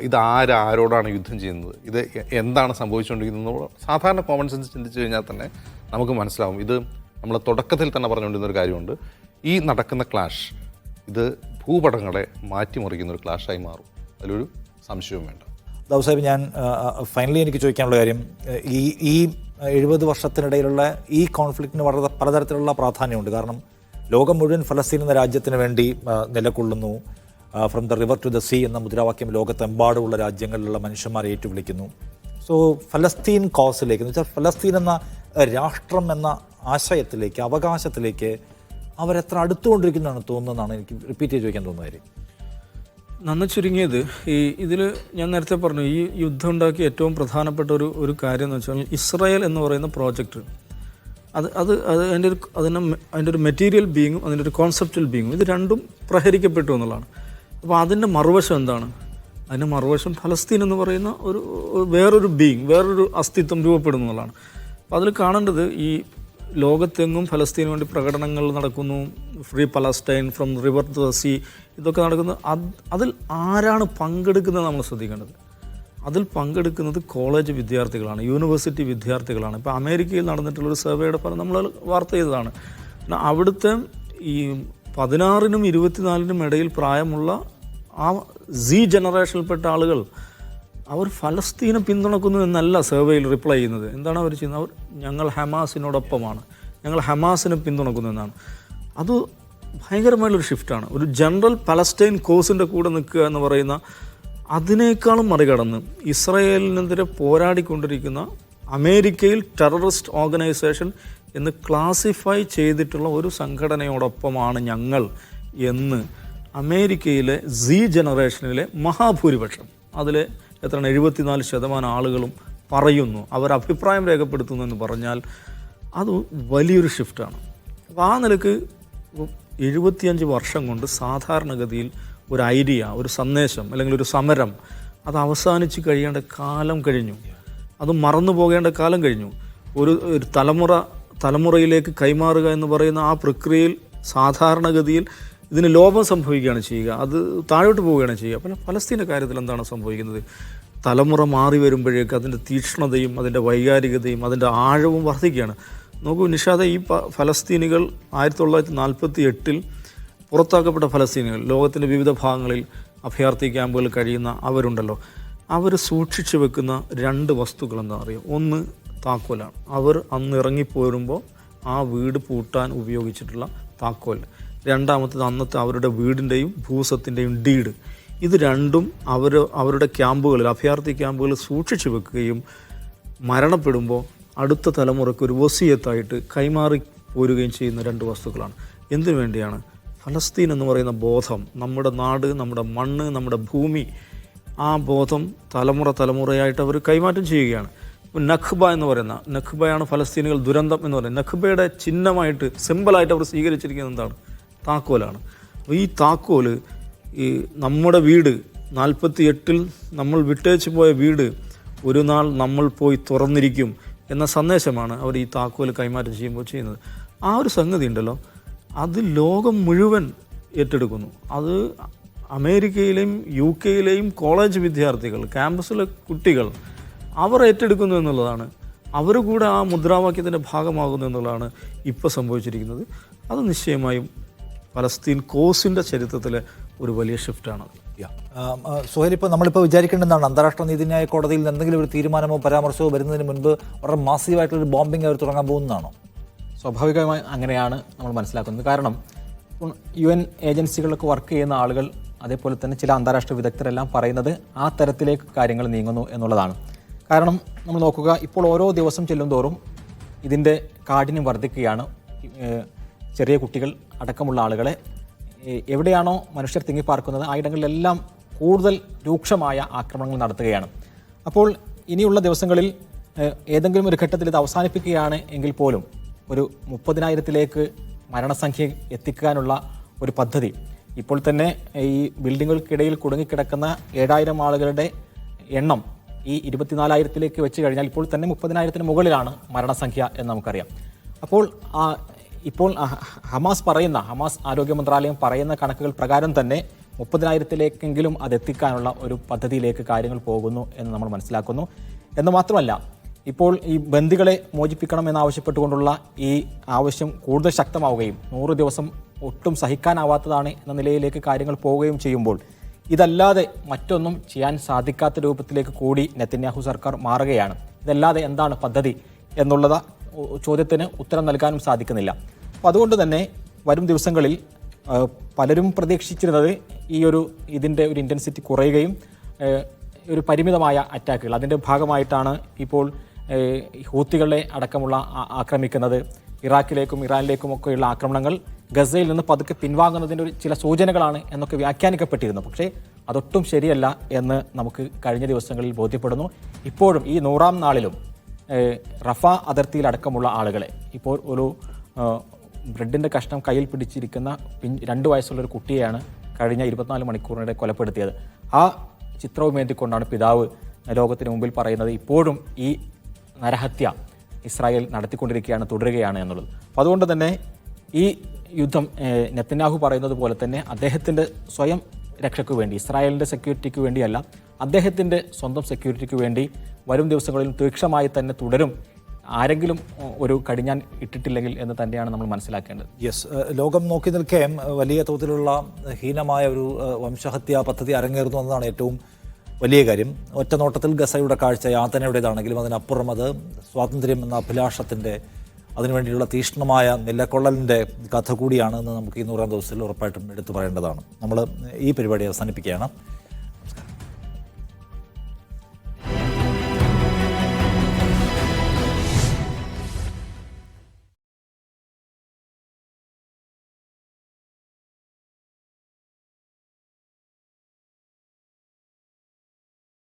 ഇത് ആരോടാണ് യുദ്ധം ചെയ്യുന്നത്, ഇത് എന്താണ് സംഭവിച്ചുകൊണ്ടിരിക്കുന്നത്. സാധാരണ കോമൺ സെൻസ് ചിന്തിച്ചു കഴിഞ്ഞാൽ തന്നെ നമുക്ക് മനസ്സിലാവും. ഇത് നമ്മൾ തുടക്കത്തിൽ തന്നെ പറഞ്ഞുകൊണ്ടിരുന്നൊരു കാര്യമുണ്ട്. ഈ നടക്കുന്ന ക്ലാഷ് ഇത് ഭൂപടങ്ങളെ മാറ്റിമറിക്കുന്ന ഒരു ക്ലാഷായി മാറും, അതിലൊരു സംശയവും വേണ്ട. ദാവൂദ് സാഹിബ്, ഞാൻ ഫൈനലി എനിക്ക് ചോദിക്കാനുള്ള കാര്യം, ഈ 70 വർഷത്തിനിടയിലുള്ള ഈ കോൺഫ്ലിക്റ്റിന് വളരെ പലതരത്തിലുള്ള പ്രാധാന്യമുണ്ട്. കാരണം ലോകം മുഴുവൻ ഫലസ്തീൻ എന്ന രാജ്യത്തിന് വേണ്ടി നിലകൊള്ളുന്നു. From the river to the sea എന്ന മുദ്രാവാക്യം ലോകത്തെമ്പാടുമുള്ള രാജ്യങ്ങളിലുള്ള മനുഷ്യന്മാരെ ഏറ്റുവിളിക്കുന്നു. സോ ഫലസ്തീൻ കോസിലേക്ക്, എന്ന് വെച്ചാൽ ഫലസ്തീൻ എന്ന രാഷ്ട്രം എന്ന ആശയത്തിലേക്ക്, അവകാശത്തിലേക്ക് അവരെത്ര അടുത്തുകൊണ്ടിരിക്കുന്നതാണ് തോന്നുന്നതാണ് എനിക്ക് റിപ്പീറ്റ് ചെയ്ത് ചോദിക്കാൻ തോന്നുന്ന കാര്യം. നന്ന ചുരുങ്ങിയത് ഇതിൽ ഞാൻ നേരത്തെ പറഞ്ഞു, ഈ യുദ്ധം ഉണ്ടാക്കിയ ഏറ്റവും പ്രധാനപ്പെട്ട ഒരു കാര്യം എന്ന് വെച്ചാൽ ഇസ്രായേൽ എന്ന് പറയുന്ന പ്രോജക്റ്റ്, അതിൻ്റെ ഒരു മെറ്റീരിയൽ ബീങ്ങും അതിൻ്റെ ഒരു കോൺസെപ്റ്റൽ ബീങ്ങും ഇത് രണ്ടും പ്രഹരിക്കപ്പെട്ടു എന്നുള്ളതാണ്. അപ്പോൾ അതിൻ്റെ മറുവശം എന്താണ്? അതിൻ്റെ മറുവശം ഫലസ്തീൻ എന്ന് പറയുന്ന വേറൊരു ബീങ്, വേറൊരു അസ്തിത്വം രൂപപ്പെടുന്നു എന്നുള്ളതാണ്. അപ്പോൾ അതിൽ കാണേണ്ടത്, ഈ ലോകത്തെങ്ങും ഫലസ്തീന് വേണ്ടി പ്രകടനങ്ങൾ നടക്കുന്നു, free Palestine, from river to the sea, ഇതൊക്കെ നടക്കുന്നത്. അതിൽ ആരാണ് പങ്കെടുക്കുന്നത് നമ്മൾ ശ്രദ്ധിക്കേണ്ടത്. അതിൽ പങ്കെടുക്കുന്നത് കോളേജ് വിദ്യാർത്ഥികളാണ്, യൂണിവേഴ്സിറ്റി വിദ്യാർത്ഥികളാണ്. ഇപ്പോൾ അമേരിക്കയിൽ നടന്നിട്ടുള്ളൊരു സർവേയുടെ ഫലം നമ്മൾ വാർത്ത ചെയ്തതാണ്. അവിടുത്തെ ഈ 16-നും 24-നും ഇടയിൽ പ്രായമുള്ള ആ ജനറേഷനിൽപ്പെട്ട ആളുകൾ അവർ ഫലസ്തീനെ പിന്തുണക്കുന്നു എന്നല്ല സർവേയിൽ റിപ്ലൈ ചെയ്യുന്നത്. എന്താണ് അവർ ചെയ്യുന്നത്? ഞങ്ങൾ ഹമാസിനോടൊപ്പമാണ്, ഞങ്ങൾ ഹമാസിനെ പിന്തുണക്കുന്നു എന്നാണ്. അത് ഭയങ്കരമായുള്ളൊരു ഷിഫ്റ്റാണ്. ഒരു ജനറൽ പലസ്റ്റൈൻ കോസിൻ്റെ കൂടെ നിൽക്കുക എന്ന് പറയുന്ന, അതിനേക്കാളും മറികടന്ന് ഇസ്രായേലിനെതിരെ പോരാടിക്കൊണ്ടിരിക്കുന്ന അമേരിക്കയിൽ ടെററിസ്റ്റ് ഓർഗനൈസേഷൻ എന്ന് ക്ലാസിഫൈ ചെയ്തിട്ടുള്ള ഒരു സംഘടനയോടൊപ്പമാണ് ഞങ്ങൾ എന്ന് അമേരിക്കയിലെ ജനറേഷനിലെ മഹാഭൂരിപക്ഷം, അതിലെ 74% ആളുകളും പറയുന്നു, അവർ അഭിപ്രായം രേഖപ്പെടുത്തുന്നു എന്ന് പറഞ്ഞാൽ അത് വലിയൊരു ഷിഫ്റ്റാണ്. അപ്പോൾ ആ നിലക്ക് 75 വർഷം കൊണ്ട് സാധാരണഗതിയിൽ ഒരു ഐഡിയ, ഒരു സന്ദേശം അല്ലെങ്കിൽ ഒരു സമരം അത് അവസാനിച്ച് കഴിയേണ്ട കാലം കഴിഞ്ഞു, അത് മറന്നു പോകേണ്ട കാലം കഴിഞ്ഞു. ഒരു തലമുറയിലേക്ക് കൈമാറുക എന്ന് പറയുന്ന ആ പ്രക്രിയയിൽ സാധാരണഗതിയിൽ ഇതിന് ലോപം സംഭവിക്കുകയാണ് ചെയ്യുക, അത് താഴോട്ട് പോവുകയാണ് ചെയ്യുക. അപ്പോൾ ഫലസ്തീൻ്റെ കാര്യത്തിൽ എന്താണ് സംഭവിക്കുന്നത്? തലമുറ മാറി വരുമ്പോഴേക്ക് അതിൻ്റെ തീക്ഷ്ണതയും അതിൻ്റെ വൈകാരികതയും അതിൻ്റെ ആഴവും വർദ്ധിക്കുകയാണ്. നോക്കൂ നിഷാദ, ഈ ഫലസ്തീനികൾ 1948 പുറത്താക്കപ്പെട്ട ഫലസ്തീനികൾ, ലോകത്തിൻ്റെ വിവിധ ഭാഗങ്ങളിൽ അഭയാർത്ഥി ക്യാമ്പുകളിൽ കഴിയുന്ന അവരുണ്ടല്ലോ, അവർ സൂക്ഷിച്ചു വെക്കുന്ന 2 വസ്തുക്കൾ എന്താ അറിയുമോ? ഒന്ന് താക്കോലാണ്. അവർ അന്ന് ഇറങ്ങിപ്പോരുമ്പോൾ ആ വീട് പൂട്ടാൻ ഉപയോഗിച്ചിട്ടുള്ള താക്കോൽ. രണ്ടാമത്തേത് അന്നത്തെ അവരുടെ വീടിൻ്റെയും ഭൂസ്വത്തിൻ്റെയും ഡീഡ്. ഇത് രണ്ടും അവരുടെ ക്യാമ്പുകളിൽ, അഭയാർത്ഥി ക്യാമ്പുകളിൽ സൂക്ഷിച്ചു വെക്കുകയും മരണപ്പെടുമ്പോൾ അടുത്ത തലമുറയ്ക്ക് ഒരു വസിയത്തായിട്ട് കൈമാറി പോരുകയും ചെയ്യുന്ന 2 വസ്തുക്കളാണ്. എന്തിനു വേണ്ടിയാണ്? ഫലസ്തീൻ എന്ന് പറയുന്ന ബോധം, നമ്മുടെ നാട്, നമ്മുടെ മണ്ണ്, നമ്മുടെ ഭൂമി, ആ ബോധം തലമുറയായിട്ട് അവർ കൈമാറ്റം ചെയ്യുകയാണ്. നഖ്ബ എന്ന് പറയുന്ന, നഖ്ബയാണ് ഫലസ്തീനികൾ ദുരന്തം എന്ന് പറയുന്നത്. നഖ്ബയുടെ ചിഹ്നമായിട്ട്, സിമ്പിളായിട്ട് അവർ സ്വീകരിച്ചിരിക്കുന്നത് എന്താണ്? താക്കോലാണ്. അപ്പോൾ ഈ താക്കോല്, ഈ നമ്മുടെ വീട് 48 നമ്മൾ വിട്ടേച്ച് പോയ വീട് ഒരു നാൾ നമ്മൾ പോയി തുറന്നിരിക്കും എന്ന സന്ദേശമാണ് അവർ ഈ താക്കോൽ കൈമാറ്റം ചെയ്യുമ്പോൾ ചെയ്യുന്നത്. ആ ഒരു സംഗതി ഉണ്ടല്ലോ, അത് ലോകം മുഴുവൻ ഏറ്റെടുക്കുന്നു. അത് അമേരിക്കയിലെയും UK കോളേജ് വിദ്യാർത്ഥികൾ, ക്യാമ്പസിലെ കുട്ടികൾ അവർ ഏറ്റെടുക്കുന്നു എന്നുള്ളതാണ്. അവർ കൂടെ ആ മുദ്രാവാക്യത്തിൻ്റെ ഭാഗമാകുന്നു എന്നുള്ളതാണ് ഇപ്പോൾ സംഭവിച്ചിരിക്കുന്നത്. അത് നിശ്ചയമായും പലസ്തീൻ കോസിൻ്റെ ചരിത്രത്തിലെ ഒരു വലിയ ഷിഫ്റ്റാണ്. സുഹൈൽ, ഇപ്പോൾ നമ്മളിപ്പോൾ വിചാരിക്കേണ്ടതാണ് അന്താരാഷ്ട്ര നീതിന്യായ കോടതിയിൽ നിന്ന് എന്തെങ്കിലും ഒരു തീരുമാനമോ പരാമർശമോ വരുന്നതിന് മുൻപ് വളരെ മാസീവായിട്ടുള്ളൊരു ബോംബിംഗ് അവർ തുടങ്ങാൻ പോകുന്നതാണോ? സ്വാഭാവികമായി അങ്ങനെയാണ് നമ്മൾ മനസ്സിലാക്കുന്നത്. കാരണം UN ഏജൻസികളിലൊക്കെ വർക്ക് ചെയ്യുന്ന ആളുകൾ, അതേപോലെ തന്നെ ചില അന്താരാഷ്ട്ര വിദഗ്ധരെല്ലാം പറയുന്നത് ആ തരത്തിലേക്ക് കാര്യങ്ങൾ നീങ്ങുന്നു എന്നുള്ളതാണ്. കാരണം നമ്മൾ നോക്കുക, ഇപ്പോൾ ഓരോ ദിവസം ചെല്ലുന്തോറും ഇതിൻ്റെ കാഠിന്യം വർദ്ധിക്കുകയാണ്. ചെറിയ കുട്ടികൾ അടക്കമുള്ള ആളുകളെ എവിടെയാണോ മനുഷ്യർ തിങ്ങിപ്പാർക്കുന്നത് ആ ഇടങ്ങളിലെല്ലാം കൂടുതൽ രൂക്ഷമായ ആക്രമണങ്ങൾ നടത്തുകയാണ്. അപ്പോൾ ഇനിയുള്ള ദിവസങ്ങളിൽ ഏതെങ്കിലും ഒരു ഘട്ടത്തിൽ ഇത് അവസാനിപ്പിക്കുകയാണ് എങ്കിൽ പോലും ഒരു 30,000-ലേക്ക് മരണസംഖ്യ എത്തിക്കാനുള്ള ഒരു പദ്ധതി ഇപ്പോൾ തന്നെ ഈ ബിൽഡിങ്ങുകൾക്കിടയിൽ കുടുങ്ങിക്കിടക്കുന്ന 7,000 ആളുകളുടെ എണ്ണം ഈ 24,000-ലേക്ക് വെച്ച് കഴിഞ്ഞാൽ ഇപ്പോൾ തന്നെ 30,000-ന് മുകളിലാണ് മരണസംഖ്യ എന്ന് നമുക്കറിയാം. അപ്പോൾ ഇപ്പോൾ ഹമാസ് ആരോഗ്യ മന്ത്രാലയം പറയുന്ന കണക്കുകൾ പ്രകാരം തന്നെ 30,000-ലേക്കെങ്കിലും അതെത്തിക്കാനുള്ള ഒരു പദ്ധതിയിലേക്ക് കാര്യങ്ങൾ പോകുന്നു എന്ന് നമ്മൾ മനസ്സിലാക്കുന്നു. എന്ന് മാത്രമല്ല, ഇപ്പോൾ ഈ ബന്ദികളെ മോചിപ്പിക്കണം എന്നാവശ്യപ്പെട്ടുകൊണ്ടുള്ള ഈ ആവശ്യം കൂടുതൽ ശക്തമാവുകയും 100 ദിവസം ഒട്ടും സഹിക്കാനാവാത്തതാണ് എന്ന നിലയിലേക്ക് കാര്യങ്ങൾ പോവുകയും ചെയ്യുമ്പോൾ ഇതല്ലാതെ മറ്റൊന്നും ചെയ്യാൻ സാധിക്കാത്ത രൂപത്തിലേക്ക് കൂടി നെതന്യാഹു സർക്കാർ മാറുകയാണ്. ഇതല്ലാതെ എന്താണ് പദ്ധതി എന്നുള്ള ചോദ്യത്തിന് ഉത്തരം നൽകാനും സാധിക്കുന്നില്ല. അപ്പോൾ അതുകൊണ്ട് തന്നെ വരും ദിവസങ്ങളിൽ പലരും പ്രതീക്ഷിച്ചിരുന്നത് ഇതിൻ്റെ ഒരു ഇൻറ്റൻസിറ്റി കുറയുകയും ഒരു പരിമിതമായ അറ്റാക്കുകൾ അതിൻ്റെ ഭാഗമായിട്ടാണ് ഇപ്പോൾ ഹൂത്തികളെ അടക്കമുള്ള ആക്രമിക്കുന്നത്. ഇറാഖിലേക്കും ഇറാനിലേക്കും ഒക്കെയുള്ള ആക്രമണങ്ങൾ ഗസയിൽ നിന്ന് പതുക്കെ പിൻവാങ്ങുന്നതിൻ്റെ ചില സൂചനകളാണ് എന്നൊക്കെ വ്യാഖ്യാനിക്കപ്പെട്ടിരുന്നു. പക്ഷേ അതൊട്ടും ശരിയല്ല എന്ന് നമുക്ക് കഴിഞ്ഞ ദിവസങ്ങളിൽ ബോധ്യപ്പെടുന്നു. ഇപ്പോഴും ഈ 100-ാം നാളിലും റഫ അതിർത്തിയിലടക്കമുള്ള ആളുകളെ ഇപ്പോൾ ഒരു ബ്രെഡിൻ്റെ കഷ്ണം കയ്യിൽ പിടിച്ചിരിക്കുന്ന 2 വയസ്സുള്ളൊരു കുട്ടിയെയാണ് കഴിഞ്ഞ 24 മണിക്കൂറിനിടെ കൊലപ്പെടുത്തിയത്. ആ ചിത്രവുമേന്തിക്കൊണ്ടാണ് പിതാവ് ലോകത്തിന് മുമ്പിൽ പറയുന്നത് ഇപ്പോഴും ഈ നരഹത്യ ഇസ്രായേൽ നടത്തിക്കൊണ്ടിരിക്കുകയാണ്, തുടരുകയാണ് എന്നുള്ളത്. അപ്പോൾ അതുകൊണ്ട് തന്നെ ഈ യുദ്ധം നെതന്യാഹു പറയുന്നത് പോലെ തന്നെ അദ്ദേഹത്തിൻ്റെ സ്വയം രക്ഷയ്ക്ക് വേണ്ടി, ഇസ്രായേലിൻ്റെ സെക്യൂരിറ്റിക്ക് വേണ്ടിയല്ല, അദ്ദേഹത്തിൻ്റെ സ്വന്തം സെക്യൂരിറ്റിക്ക് വേണ്ടി വരും ദിവസങ്ങളിൽ തീക്ഷണമായി തന്നെ തുടരും. ആരെങ്കിലും ഒരു കടിഞ്ഞാൻ ഇട്ടിട്ടില്ലെങ്കിൽ എന്ന് തന്നെയാണ് നമ്മൾ മനസ്സിലാക്കേണ്ടത്. യെസ്, ലോകം നോക്കി നിൽക്കെ വലിയ തോതിലുള്ള ഹീനമായ ഒരു വംശഹത്യാ പദ്ധതി അരങ്ങേറുന്നു എന്നതാണ് ഏറ്റവും വലിയ കാര്യം. ഒറ്റ നോട്ടത്തിൽ ഗസയുടെ കാഴ്ച യാതനയുടേതാണെങ്കിലും അതിനപ്പുറം അത് സ്വാതന്ത്ര്യം എന്ന അഭിലാഷത്തിൻ്റെ, അതിനുവേണ്ടിയുള്ള തീക്ഷ്ണമായ നിലകൊള്ളലിൻ്റെ കഥ കൂടിയാണെന്ന് നമുക്ക് ഈ 100-ാം ദിവസത്തിൽ ഉറപ്പായിട്ടും എടുത്തു പറയേണ്ടതാണ്. നമ്മൾ ഈ പരിപാടി അവസാനിപ്പിക്കുകയാണ്.